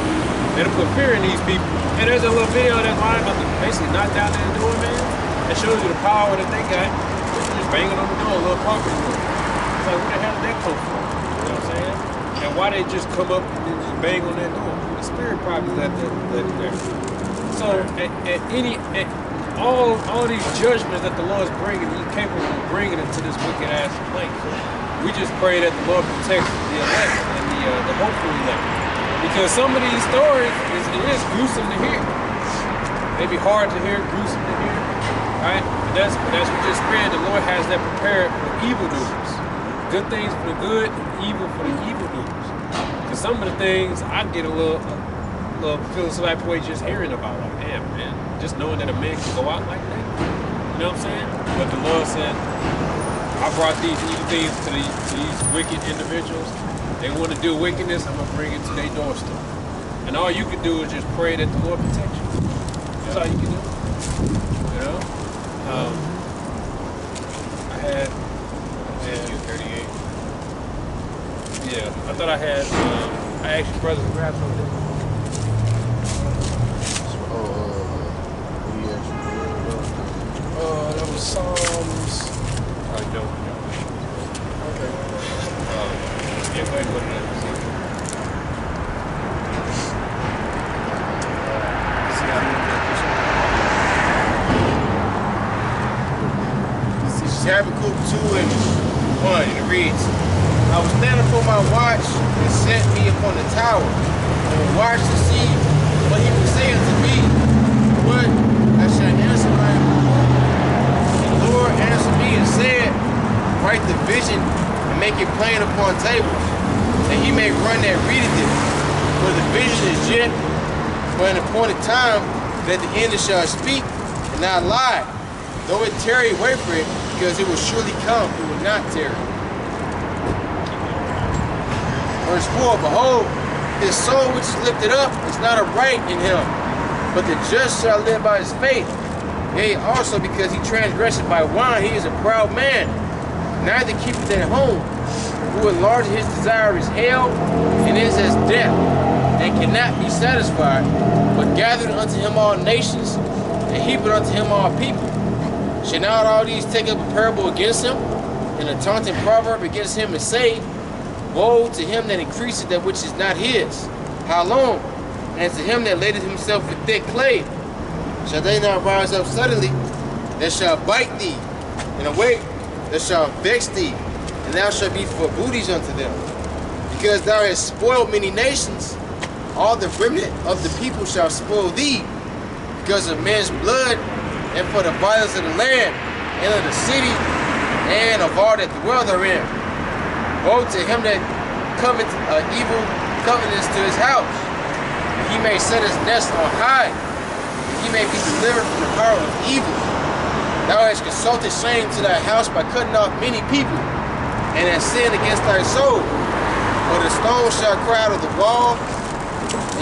It'll put fear in these people. And there's a little video of that lion about to basically knock down their door, man. That shows you the power that they got. Just banging on the door, a little property door. It's like, where the hell did that come from? You know what I'm saying? And why they just come up and just bang on that door? The spirit probably let it there. So all these judgments that the Lord is bringing, he's capable of bringing into this wicked ass place. We just pray that the Lord protects the elect and the hopeful elect. Because some of these stories, it is gruesome to hear. Maybe hard to hear, gruesome to hear, right? But that's what just read. The Lord has that prepared for evildoers. Good things for the good, and evil for the evildoers. Because some of the things I get a little feel some type of way just hearing about. Like, damn, man, just knowing that a man can go out like that. You know what I'm saying? But the Lord said, I brought these evil things to these wicked individuals. They want to do wickedness, I'm going to bring it to their doorstep. And all you can do is just pray that the Lord protect you. That's all you can do. You know? I had 38. Yeah, I thought I had, I asked your brother to grab something. That was Psalms. I don't know. Okay. Yeah, wait, what did Habakkuk 2 and 1, it reads, I was standing for my watch and set me upon the tower, and would watch to see what he would say unto me. What I shall answer my And the Lord answered me and said, write the vision and make it plain upon tables, that he may run that readeth it. For the vision is yet for an appointed time, that the end shall speak and not lie. Though it tarry, wait for it, because it will surely come, it will not tarry. Verse 4, behold, his soul which is lifted up is not upright in him, but the just shall live by his faith. Yea, also because he transgressed by wine, he is a proud man, neither keepeth at home, who enlarged his desire is hell, and is as death, and cannot be satisfied, but gathered unto him all nations, and heaped unto him all people. Shall not all these take up a parable against him, and a taunting proverb against him, and say, woe to him that increaseth that which is not his. How long? And to him that ladeth himself with thick clay. Shall they not rise up suddenly, that shall bite thee, and awake, that shall vex thee, and thou shalt be for booties unto them. Because thou hast spoiled many nations, all the remnant of the people shall spoil thee, because of men's blood, and for the violence of the land, and of the city, and of all that dwell therein. Woe to him that cometh evil covenants to his house, and he may set his nest on high, and he may be delivered from the power of evil. Thou hast consulted shame to thy house by cutting off many people, and hast sinned against thy soul. For the stone shall cry out of the wall,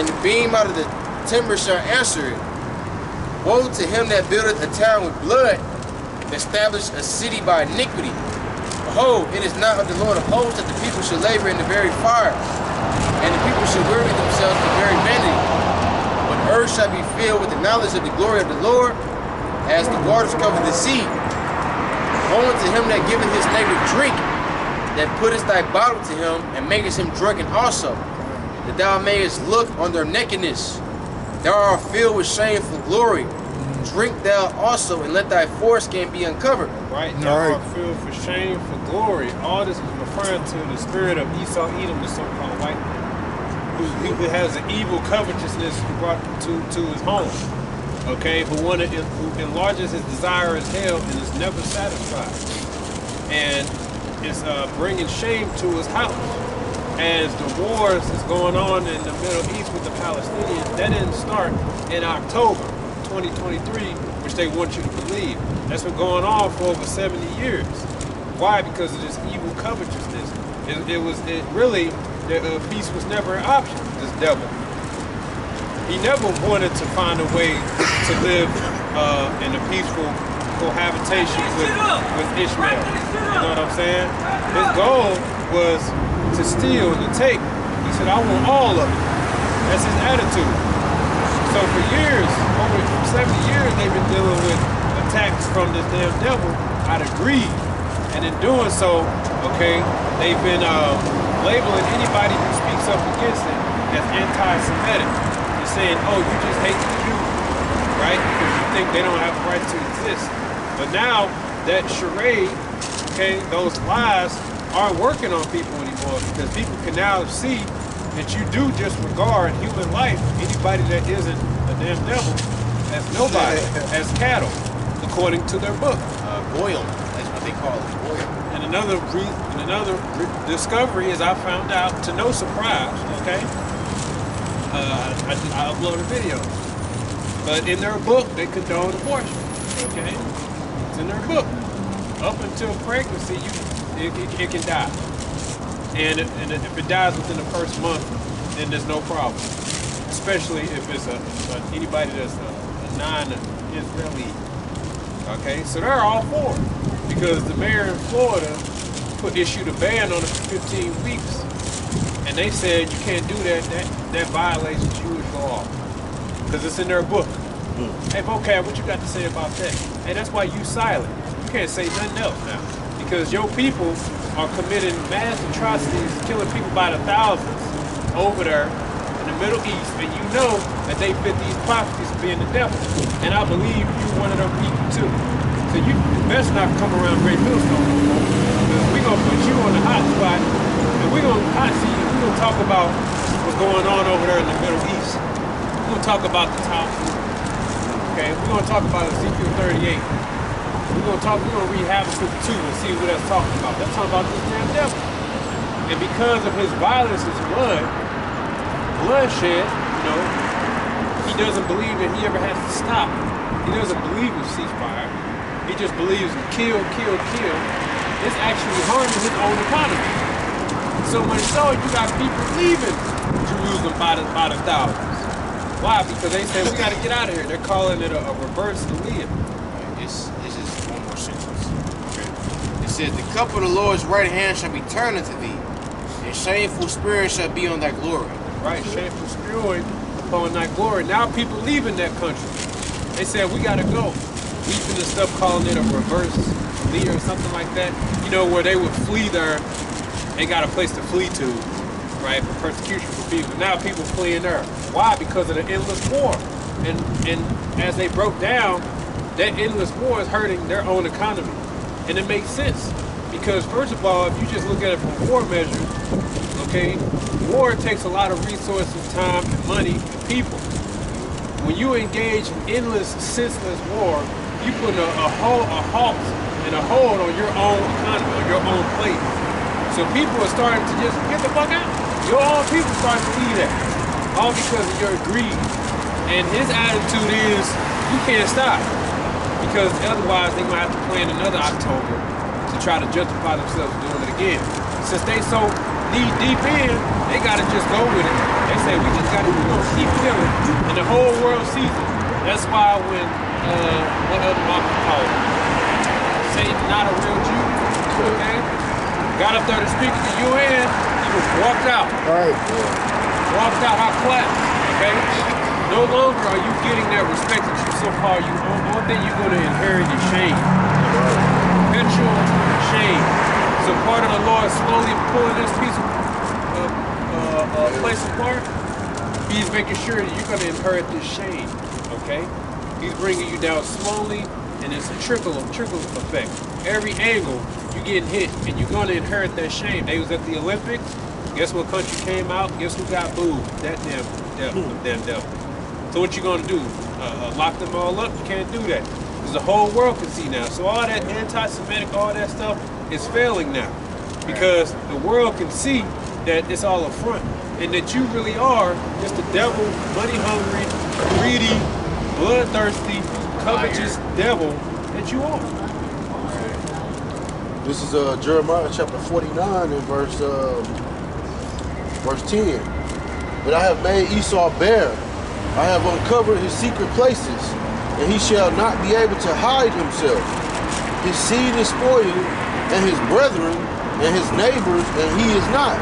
and the beam out of the timber shall answer it. Woe to him that buildeth a town with blood, and establish a city by iniquity. Behold, it is not of the Lord of hosts that the people should labor in the very fire, and the people should weary themselves in very vanity. But earth shall be filled with the knowledge of the glory of the Lord, as the waters cover the sea. Woe unto him that giveth his neighbor drink, that putteth thy bottle to him, and makest him drunken also, that thou mayest look on their nakedness. Thou art filled with shameful glory. Drink thou also, and let thy foreskin be uncovered. Right, thou art filled for shame, for glory. All this is referring to the spirit of Esau, Edom, the so-called white man, who has an evil covetousness who brought to his home. Okay, who enlarges his desire as hell and is never satisfied, and is bringing shame to his house. As the wars is going on in the Middle East with the Palestinians, that didn't start in October 2023, which they want you to believe. That's been going on for over 70 years. Why? Because of this evil covetousness. The peace was never an option, this devil. He never wanted to find a way to live in a peaceful cohabitation with Ishmael. You know what I'm saying? His goal was to steal and to take. He said, I want all of it. That's his attitude. So for years, over 70 years, they've been dealing with attacks from this damn devil out of greed. And in doing so, okay, they've been labeling anybody who speaks up against it as anti-Semitic. They're saying, oh, you just hate the Jews, right? Because you think they don't have the right to exist. But now that charade, okay, those lies aren't working on people anymore, because people can now see that you do disregard human life, anybody that isn't a damn devil, as nobody, as cattle, according to their book. Goyim, that's what they call it, Goyim. And another discovery is I found out, to no surprise, okay? I uploaded videos. But in their book, they condone abortion, okay? It's in their book. Up until pregnancy, it can die. And if it dies within the first month, then there's no problem. Especially if it's anybody that's a non-Israeli. Okay, so they're all for it. Because the mayor in Florida issued a ban on it for 15 weeks. And they said you can't do that. That violates Jewish law. Because it's in their book. Hey, vocab, what you got to say about that? Hey, that's why you silent. You can't say nothing else now. Because your people are committing mass atrocities, killing people by the thousands over there in the Middle East, and you know that they fit these prophecies of being the devil. And I believe you're one of them people too. So you best not come around Great Millstone no more, because we're going to put you on the hot spot, and we're going to talk about what's going on over there in the Middle East. We're going to talk about the top. Okay, we're going to talk about Ezekiel 38. We're going to read Habakkuk 2 and see what that's talking about. That's talking about this damn devil. And because of his violence, his bloodshed, you know, he doesn't believe that he ever has to stop. He doesn't believe in ceasefire. He just believes in kill, kill, kill. It's actually harming his own economy. So much so, you got people leaving Jerusalem by the thousands. Why? Because they said, we got to get out of here. They're calling it a reverse Leah. This is one more sentence. Okay. It says, the cup of the Lord's right hand shall be turned unto thee, and shameful spirit shall be on thy glory. Right, shameful spirit upon thy glory. Now people leaving that country. They said, we got to go. Weeping and stuff, calling it a reverse Leah or something like that. You know, where they would flee there. They got a place to flee to, right, for persecution for people. Now people fleeing there. Why? Because of the endless war. And as they broke down, that endless war is hurting their own economy. And it makes sense. Because first of all, if you just look at it from war measures, okay, war takes a lot of resources, time, and money, and people. When you engage in endless, senseless war, you put a halt and a hold on your own economy, on your own plate. So people are starting to just get the fuck out. Your own people starting to leave that. All because of your greed. And his attitude is, you can't stop. Because otherwise they're going to have to plan another October to try to justify themselves doing it again. Since they so deep in, they got to just go with it. They say, we just got to keep killing. And the whole world sees it. That's why when, what other Malcolm called it? Satan not a real Jew, okay? Got up there to speak at the UN, he was walked out. Right. Walked out hot class, okay? No longer are you getting that respect that you so far you own. One thing you're going to inherit is shame. Perpetual shame. So part of the Lord is slowly pulling this piece of place apart. He's making sure that you're going to inherit this shame, okay? He's bringing you down slowly, and it's a trickle effect. Every angle, you're getting hit, and you're going to inherit that shame. They was at the Olympics. Guess what country came out? Guess who got booed? That damn devil. So what you gonna do? Lock them all up? You can't do that. Because the whole world can see now. So all that anti-Semitic, all that stuff is failing now. Because the world can see that it's all a front. And that you really are just the devil, money-hungry, greedy, bloodthirsty, covetous devil that you are. This is Jeremiah chapter 49 and verse 10. But I have made Esau bare. I have uncovered his secret places, and he shall not be able to hide himself. His seed is spoiled, and his brethren, and his neighbors, and he is not.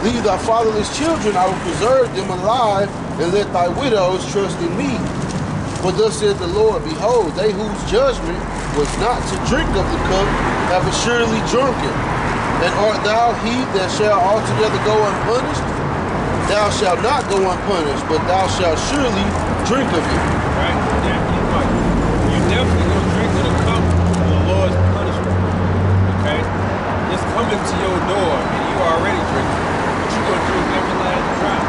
Leave thy fatherless children, I will preserve them alive, and let thy widows trust in me. For thus saith the Lord, behold, they whose judgment was not to drink of the cup have assuredly drunken. And art thou he that shall altogether go unpunished? Thou shalt not go unpunished, but thou shalt surely drink of it. Right? You definitely gonna drink of the cup of the Lord's punishment. Okay? It's coming to your door, and you already drinking. But you're gonna drink every last drop.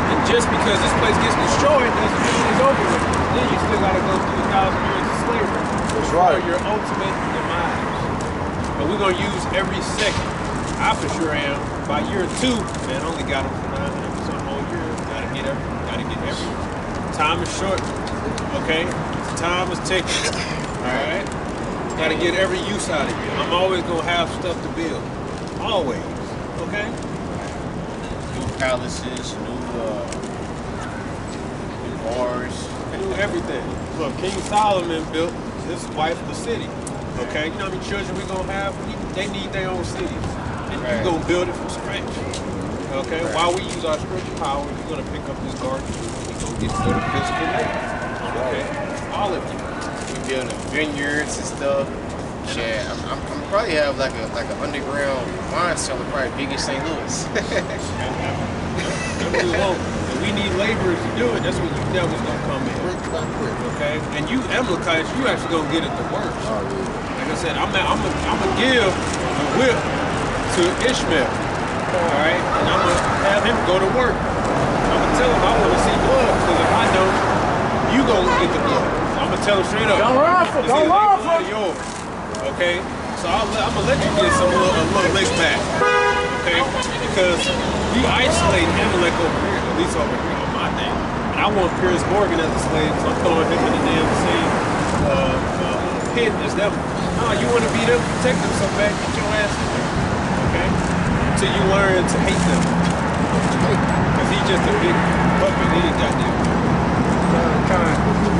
And just because this place gets destroyed doesn't mean it's over with. Then you still gotta go through 1,000 years of slavery. That's right. For your ultimate demise. But we're gonna use every second. I for sure am. By year 2, man, only got them for 900 some whole year. Gotta get every. Time is short. Okay, time is ticking. All right, gotta get every use out of it. I'm always gonna have stuff to build. Always. Okay. New palaces, new bars, Do everything. Look, King Solomon built his wife the city. Okay, you know how many children we gonna have? They need their own cities. And Right. you're gonna build it from scratch. Okay, Right. while we use our spiritual power, you're gonna pick up this garden. You're gonna get to the physical labor. Okay, all of you. we building vineyards and stuff. Yeah, I'm probably have like an underground wine cellar, probably big as St. Louis. That's what we want. And we need laborers to do it. That's when you devils gonna come in. Okay, and you Amalekites, you actually gonna get it the worst. Oh, yeah. Like I said, I'm gonna give the whip to Ishmael. All right, and I'm gonna have him go to work. I'm gonna tell him I want to see blood because if I know, you gonna get the blood. So I'm gonna tell him straight up. Don't rifle, It's don't either like rifle. blood or yours. Okay, so I'm gonna let you get a little lick back. Okay, because you isolate Amalek over here, at least over here on my thing. And I want Piers Morgan as a slave, so I'm throwing him in the damn same pit as them. No, you want to be them, protect them, so bad, get your ass in there. Okay? Until you learn to hate them. Because he's just a big puppet, he ain't got them.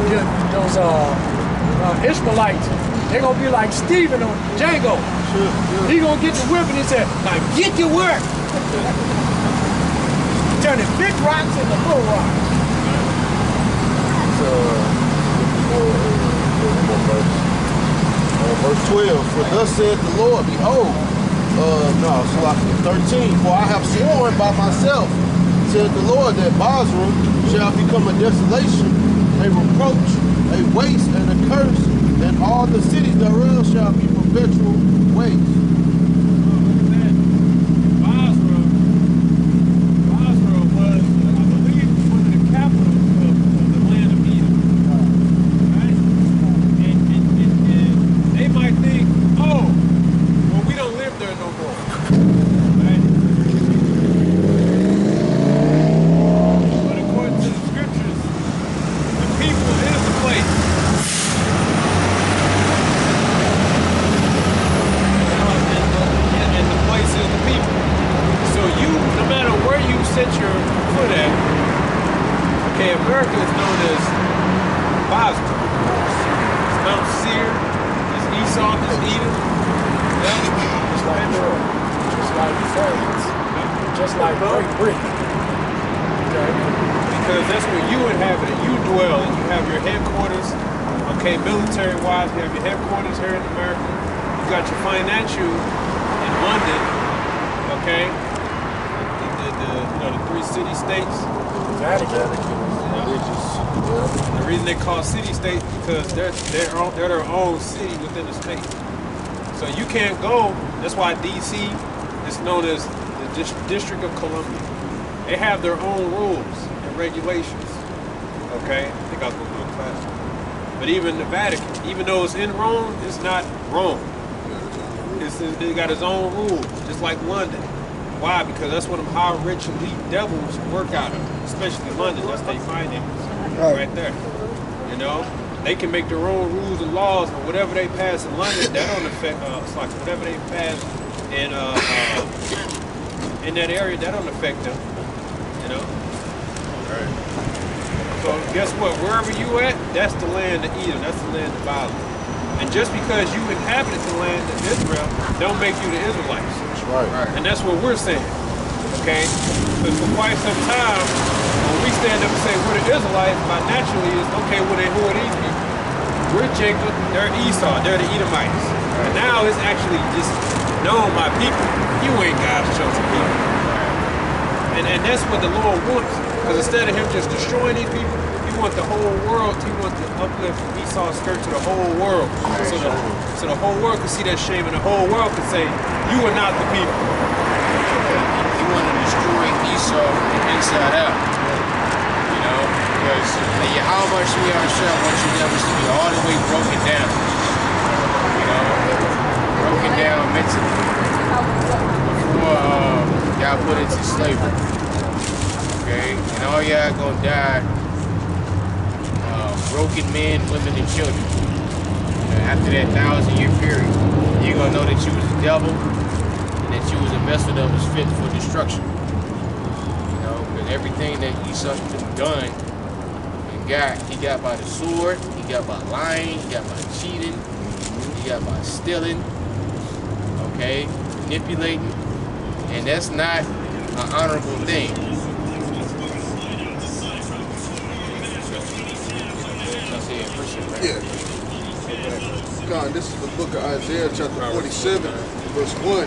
Get those Ishmaelites, they're gonna be like Stephen on Django. He gonna get the whip and he said, now get to work. Turning big rocks into little rocks. Verse 12, for thus saith the Lord, behold, so like 13, for I have sworn by myself, said the Lord, that Basra shall become a desolation, a reproach, a waste, and a curse, and all the cities thereof shall be perpetual waste. Basra was, I believe, one of the capitals of the land of Edom. Right? And they might think, oh, well, we don't live there no more. Right? But according to the scriptures, the people is the place. And the place is the people. So you, no matter where you set your foot at, okay, America is known as Basra. It's Mount Seir, it's Esau, it's Edom. Yeah. Just like Europe, just like France, just like Great Britain. Okay? Because that's where you inhabit it. You dwell and you have your headquarters, okay, military-wise, you have your headquarters here in America. You got your financial in London, okay? The 3 city-states. Vatican. The reason they call city-states because they're their own city within the state. So you can't go, that's why D.C. is known as the District of Columbia. They have their own rules and regulations, okay? I think I was going to go to class. But even the Vatican, even though it's in Rome, it's not Rome. It got its own rules, just like London. Why? Because that's where them high, rich, elite devils work out of, especially London. That's their finance, right there. You know, they can make their own rules and laws, and whatever they pass in London, that don't affect. It's like whatever they pass in that area, that don't affect them. You know. Right. So guess what? Wherever you at, that's the land of Edom. That's the land of Basra. And just because you inhabited the land of Israel, don't make you the Israelites. That's right. And that's what we're saying. Okay? Because for quite some time, when we stand up and say we're the Israelites, by naturally is okay, well then who are these people? We're Jacob, they're Esau, they're the Edomites. And now it's actually just known by people. You ain't God's chosen people. And that's what the Lord wants. Because instead of him just destroying these people, he wants the whole world, he wants to uplift Esau's skirt to the whole world. So the whole world can see that shame and the whole world can say, you are not the people. He wanted to destroy Esau from the inside out. You know, because how much we ourselves want you devils to be all the way broken down. You know, broken down mentally before y'all put into slavery. Okay? And all y'all gonna die broken men, women, and children. After that 1,000-year period, you're gonna know that you was the devil and that you was a vessel that was fit for destruction. You know, because everything that Esau done and got, he got by the sword, he got by lying, he got by cheating, he got by stealing, okay, manipulating, and that's not an honorable thing. Yeah. God, this is the book of Isaiah, chapter 47, verse 1.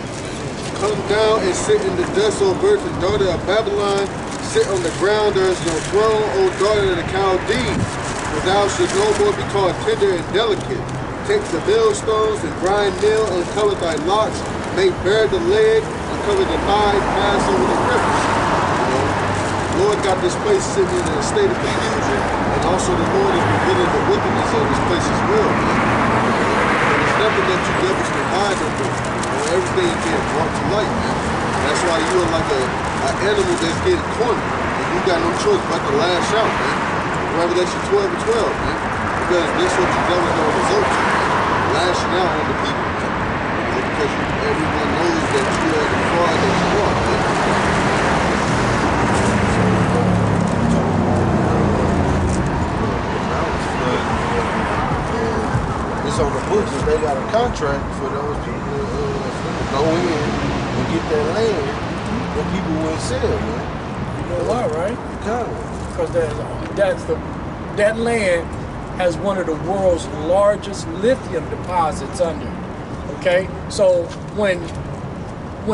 Come down and sit in the dust, O virgin daughter of Babylon. Sit on the ground, there is no throne, O daughter of the Chaldees. For thou shalt no more be called tender and delicate. Take the millstones and grind meal, uncover thy locks, make bare the leg, uncover the thigh, pass over the rivers. The Lord got this place sitting in a state of confusion, and also the Lord is revealing the wickedness of this place as well. There's nothing that you devils can hide under. Everything is getting brought to light, man. And that's why you are like an animal that's getting cornered, and you got no choice but to lash out, man. Revelation 12 and 12, man. Because this is what you devils gonna result to, man. Lashing out on the people, man. Because everyone knows that you are the fraud that you are, man. It's on the books that they got a contract for those people to go in and get that land that people wouldn't sell, man. You know why, right? Because that land has one of the world's largest lithium deposits under it. Okay? So when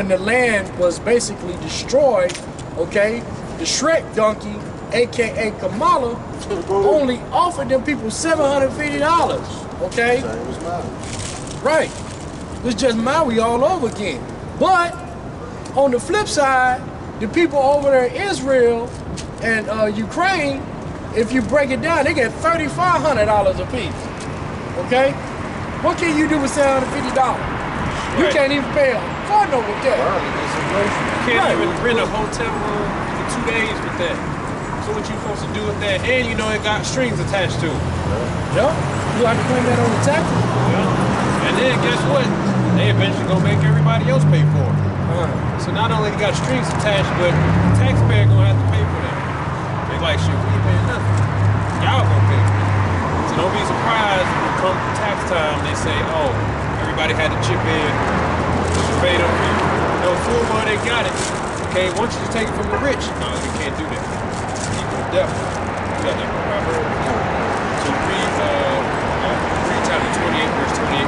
the land was basically destroyed, okay, the Shrek donkey, aka Kamala, only offered them people $750. Okay? same as mine. Right. It's just Maui all over again. But on the flip side, the people over there in Israel and Ukraine, if you break it down, they get $3,500 a piece. Okay? What can you do with $750? You can't even pay a car note with that. You can't even rent a hotel room for 2 days with that. So what you supposed to do with that? And you know it got strings attached to it. Yeah. You have to claim that on the taxes. Yeah. And then guess what? They eventually gonna make everybody else pay for it. So not only they got strings attached, but the taxpayer gonna have to pay for that. They like, shit, we ain't paying nothing. Y'all gonna pay for it. So don't be surprised when it comes tax time, they say, oh, everybody had to chip in to pay them people. No full money, they got it. Okay, once you take it from the rich, no, you can't do that. People are devil. You got that proverb. So read chapter 28, verse 28.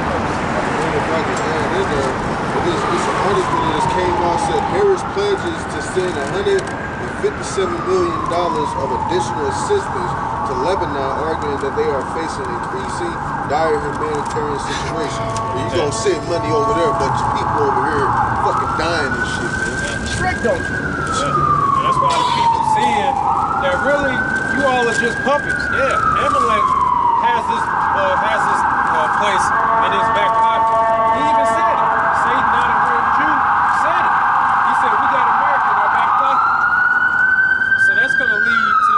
It's an article that just came out said Harris pledges to send $157 million of additional assistance to Lebanon, arguing that they are facing increasing dire humanitarian situation. And you gonna send money over there, but people over here fucking dying and shit, man. Shrek donkey. Yeah. And that's why the people seeing that really you all are just puppets. Yeah, Amalek has this place in his back pocket. He even said it. Satan, not a real Jew, said it. He said we got America in our back pocket. So that's gonna lead to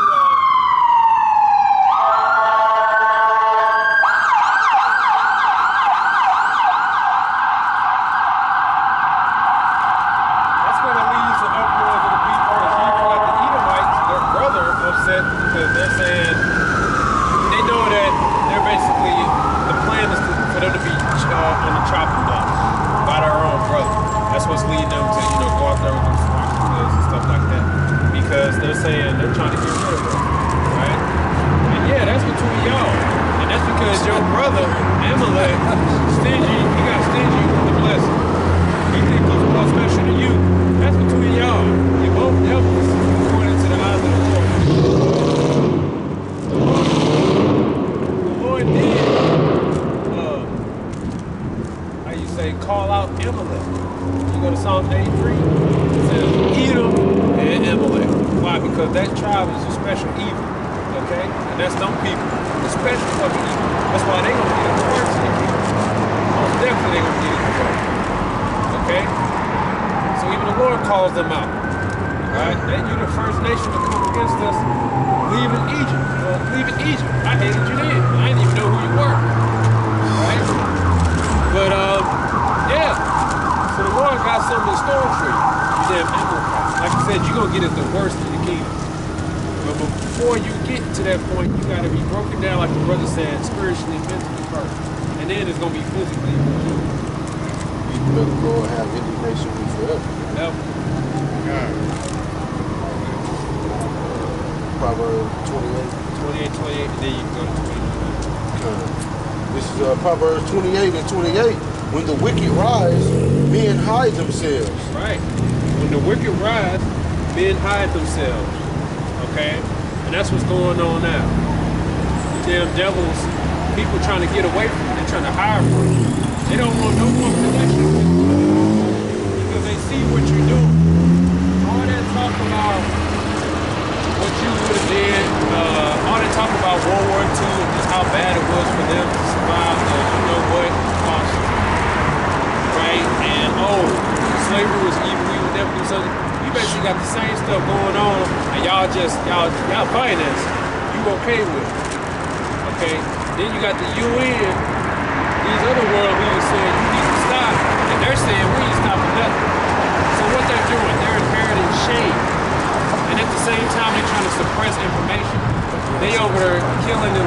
uproars of the people. Because you got the Edomites, their brother, upset because they're saying they know that they're basically the plan is for them to be on the chopping block by their own brother. That's what's leading them to go out there with them swamps and stuff like that, because they're saying they're trying to get rid of them, right? And yeah, that's between y'all, and that's because your brother Amalek stingy. He got stingy with the blessing. He thinks he's more special than you. That's between y'all. You're both devils according to the eyes of the Lord. The Lord did, how you say, call out Amalek. You go to Psalm 83, it says Edom and Amalek. Why? Because that tribe is a special evil, okay? And that's them people, a special fucking evil. That's why they gonna get a curse in here. Most definitely. so they're going to get it work. Okay? So even the Lord calls them out. Right? That you're the first nation to come against us, leaving Egypt. Leaving Egypt. I hated you then. I didn't even know who you were. Right? But, yeah. So the Lord got something in store for you. You damn Amalekites. Like I said, you're going to get it the worst in the kingdom. But before you get to that point, you got to be broken down, like the brother said, spiritually, mentally first. And then it's going to be physically. You better go and have indignation with forever. Yep. God. Proverbs 28. 28, and then you can go to 29. This is Proverbs 28 and 28. When the wicked rise, men hide themselves. Right. When the wicked rise, men hide themselves. Okay? And that's what's going on now. The damn devils, people trying to get away from it, they're trying to hire from it. They don't want no more connection with you because they see what you're doing. All that talk about what you would have did, all that talk about World War II and just how bad it was for them to survive the, you know what, cost. Right? And slavery was evil, we would never do something. You basically got the same stuff going on and y'all finance. You okay with it. Okay? Then you got the UN, these other world leaders saying you need to stop, and they're saying we ain't stopping nothing. So what they're doing, they're inheriting shame. And at the same time, they're trying to suppress information. They over there killing in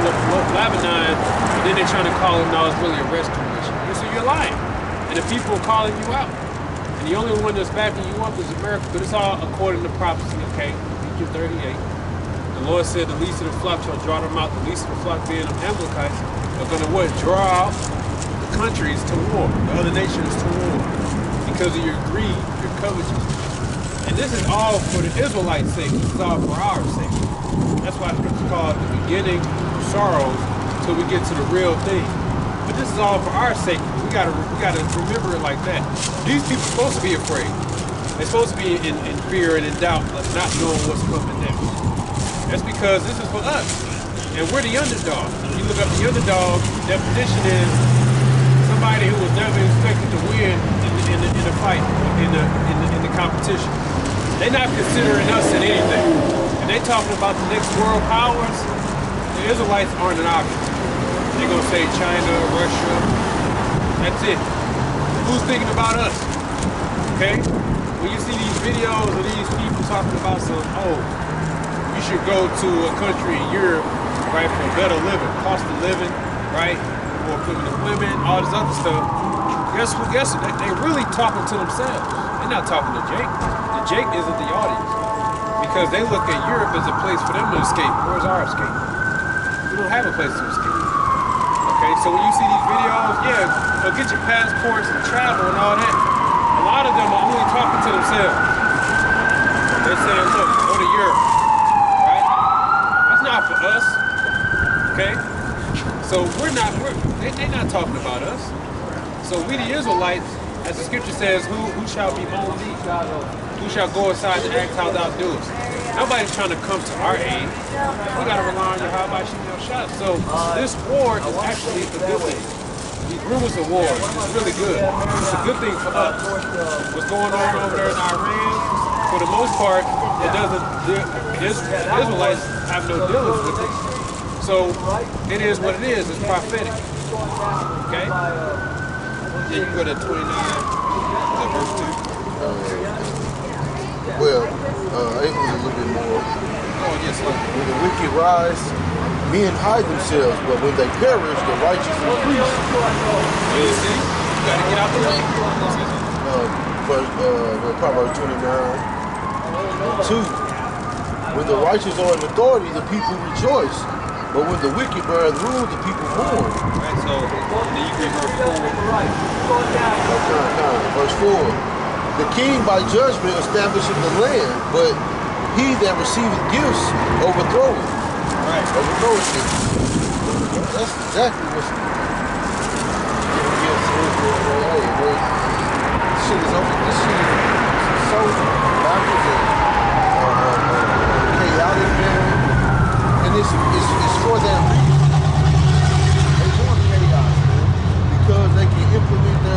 Lebanon, and then they're trying to call it, no, it's really a rescue mission. So you're lying. And the people are calling you out. And the only one that's backing you up is America. But it's all according to prophecy, okay? Ezekiel 38. The Lord said the least of the flock shall draw them out. The least of the flock being the Amalekites are going to what? Draw out the countries to war, the other nations to war. Because of your greed, your covetousness. And this is all for the Israelites' sake. This is all for our sake. That's why it's called the beginning of sorrows until we get to the real thing. But this is all for our sake. We gotta remember it like that. These people are supposed to be afraid. They're supposed to be in fear and in doubt of not knowing what's coming next. That's because this is for us. And we're the underdog. When you look up the underdog, definition is somebody who was never expected to win in a fight, in the competition. They're not considering us in anything. And they talking about the next world powers. The Israelites aren't an option. They're gonna say China, Russia. That's it. Who's thinking about us? Okay? When you see these videos of these people talking about you should go to a country in Europe, right, for better living, cost of living, right, more women, all this other stuff. Guess what? They really talking to themselves. They're not talking to Jake. The Jake isn't the audience. Because they look at Europe as a place for them to escape. Where's our escape? We don't have a place to escape. Okay, so when you see these videos, go get your passports and travel and all that. A lot of them are only talking to themselves. They're saying, look, go to Europe. Right? That's not for us. Okay? So they're not talking about us. So we the Israelites, as the scripture says, who shall behold thee? Who shall go aside to act how thou doest? Nobody's trying to come to our aid. We got to rely on Yahweh Shem Shot. So this war is actually a good thing. These rumors of war is really good. It's a good thing for us. What's going on over there in Iran, for the most part, the Israelites have no dealings with it. So it is what it is. It's prophetic. Okay? Then you go to 29, verse 2. Well, it was a little bit more. Oh, yes, sir. When the wicked rise, men hide themselves, but when they perish, the righteous increase. You see? You got to get out the way. Proverbs 29, 2. When the righteous are in authority, the people rejoice. But when the wicked bear rule, the people mourn. Right, so then you get verse 4. Verse 4. The king by judgment establisheth the land, but he that receiveth gifts overthroweth. Right. Overthroweth it. That's exactly what's this shit is over. This shit is so backwards and chaotic, man. And it's for that reason. They want chaos, man. Because they can implement their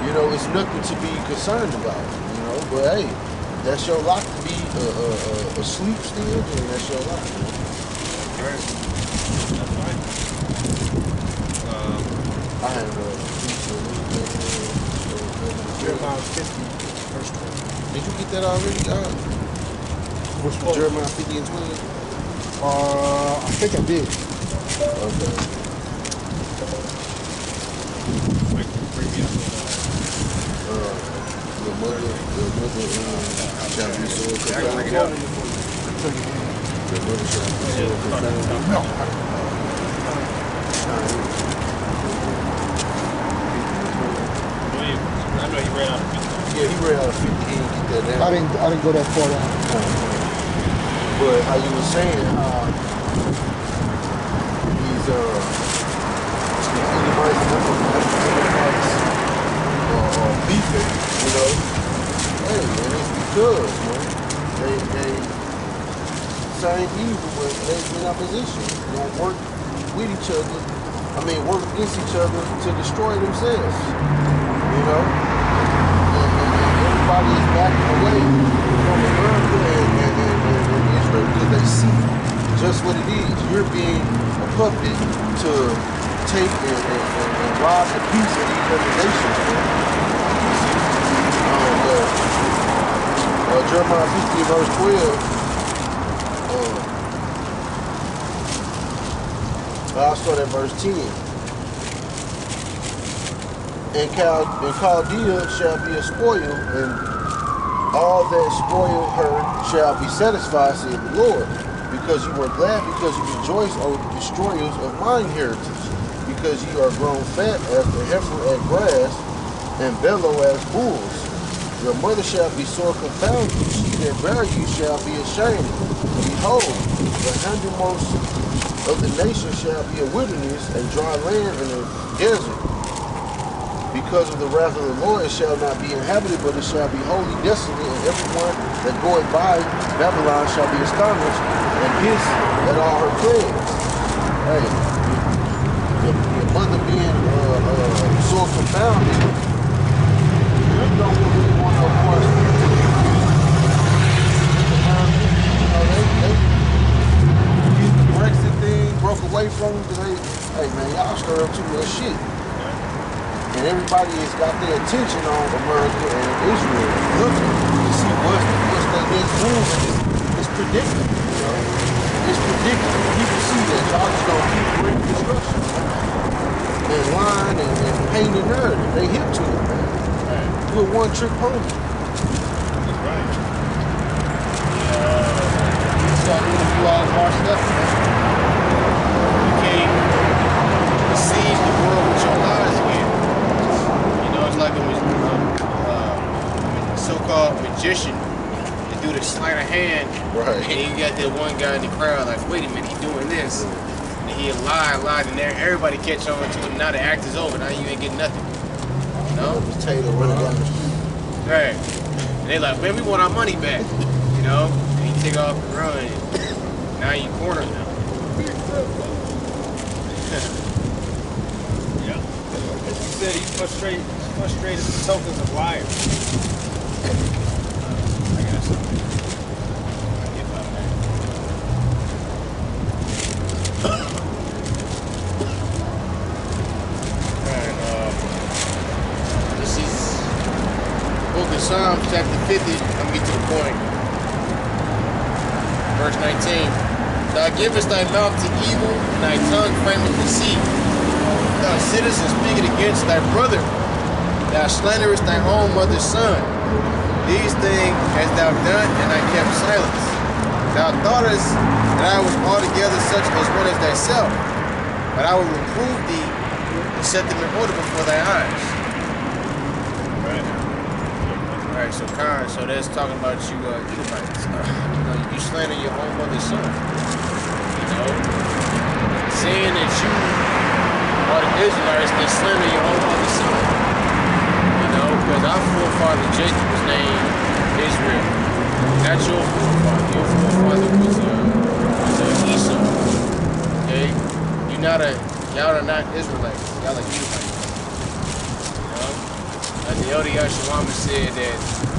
You know, it's nothing to be concerned about. You know, but hey, that's your lot to be asleep still, then that's your lot. You know? Right. That's right. I have Jeremiah 50, verse 20. did you get that already? Which one? Jeremiah 50 and 20? I think I did. Okay. Your mother shall be so confounded. Your mother shall be so confounded. No. I know he ran out of 50. Yeah, he ran out of 50. He didn't get that down. I didn't go that far down. But how you were saying, these anybody's beefing, you know. Hey man, it's because, man, they same evil, but they in opposition. They don't work with each other. I mean, work against each other to destroy themselves. You know, and everybody is backing away from America and Israel because they see just what it is. You're being a puppet to take and rob the peace of these other nations. Jeremiah 50 verse 12. I'll start at verse 10. And Chaldea shall be a spoil, and all that spoil her shall be satisfied, saith the Lord. Because you were glad, because you rejoice, O destroyers of mine heritage, because ye are grown fat as the heifer at grass, and bellow as bulls. Your mother shall be sore confounded, she that bare you shall be ashamed. Behold, the hindermost of the nation shall be a wilderness, a dry land, and a desert. Because of the wrath of the Lord, it shall not be inhabited, but it shall be wholly desolate, and everyone that goeth by Babylon shall be astonished, and hiss at all her plagues. Hey, your mother being so confounded, you don't really want no more. Brexit thing broke away from them because hey man, y'all stir up too much shit. And everybody has got their attention on America and Israel looking to see what's their next move. It's predictable, you know. It's predictable. People see that y'all just gonna keep bringing destruction. And lying and painting the narrative. They hip to it, man. You're a one-trick pony. That's right. You all washed up, man. You can't deceive the world with your lies again. You know, it's like a so-called magician. They do the sleight of hand, Right. and you got that one guy in the crowd like, wait a minute, he's doing this. And he lied, and there everybody catch on to it. Now the act is over. Now you ain't getting nothing. You know? Taylor running down the street. Right. And they like, man, we want our money back. You know? And he take off and run. Now you cornered now. Yeah. As you said, he's frustrated with tokens of liars. I got something. Get my man. Alright, this is Book of Psalms, chapter 50. Let me get to the point. Verse 19. Thou givest thy mouth to evil, and thy tongue frameth deceit. Thou sittest and speakest against thy brother. Thou slanderest thy own mother's son. These things hast thou done, and I kept silence. Thou thoughtest that I was altogether such as one as thyself, but I will reprove thee and set them in order before thy eyes. Alright, so Khan, so that's talking about you, Edomites. You slander your own mother's son. You know? Saying that you are the Israelites that slander your own mother's son. You know, because our forefather Jacob was named Israel. Not your forefather. Your forefather was Esau. Okay? Y'all are not Israelites. Y'all are Edomites. You know? the elder Yashawama said that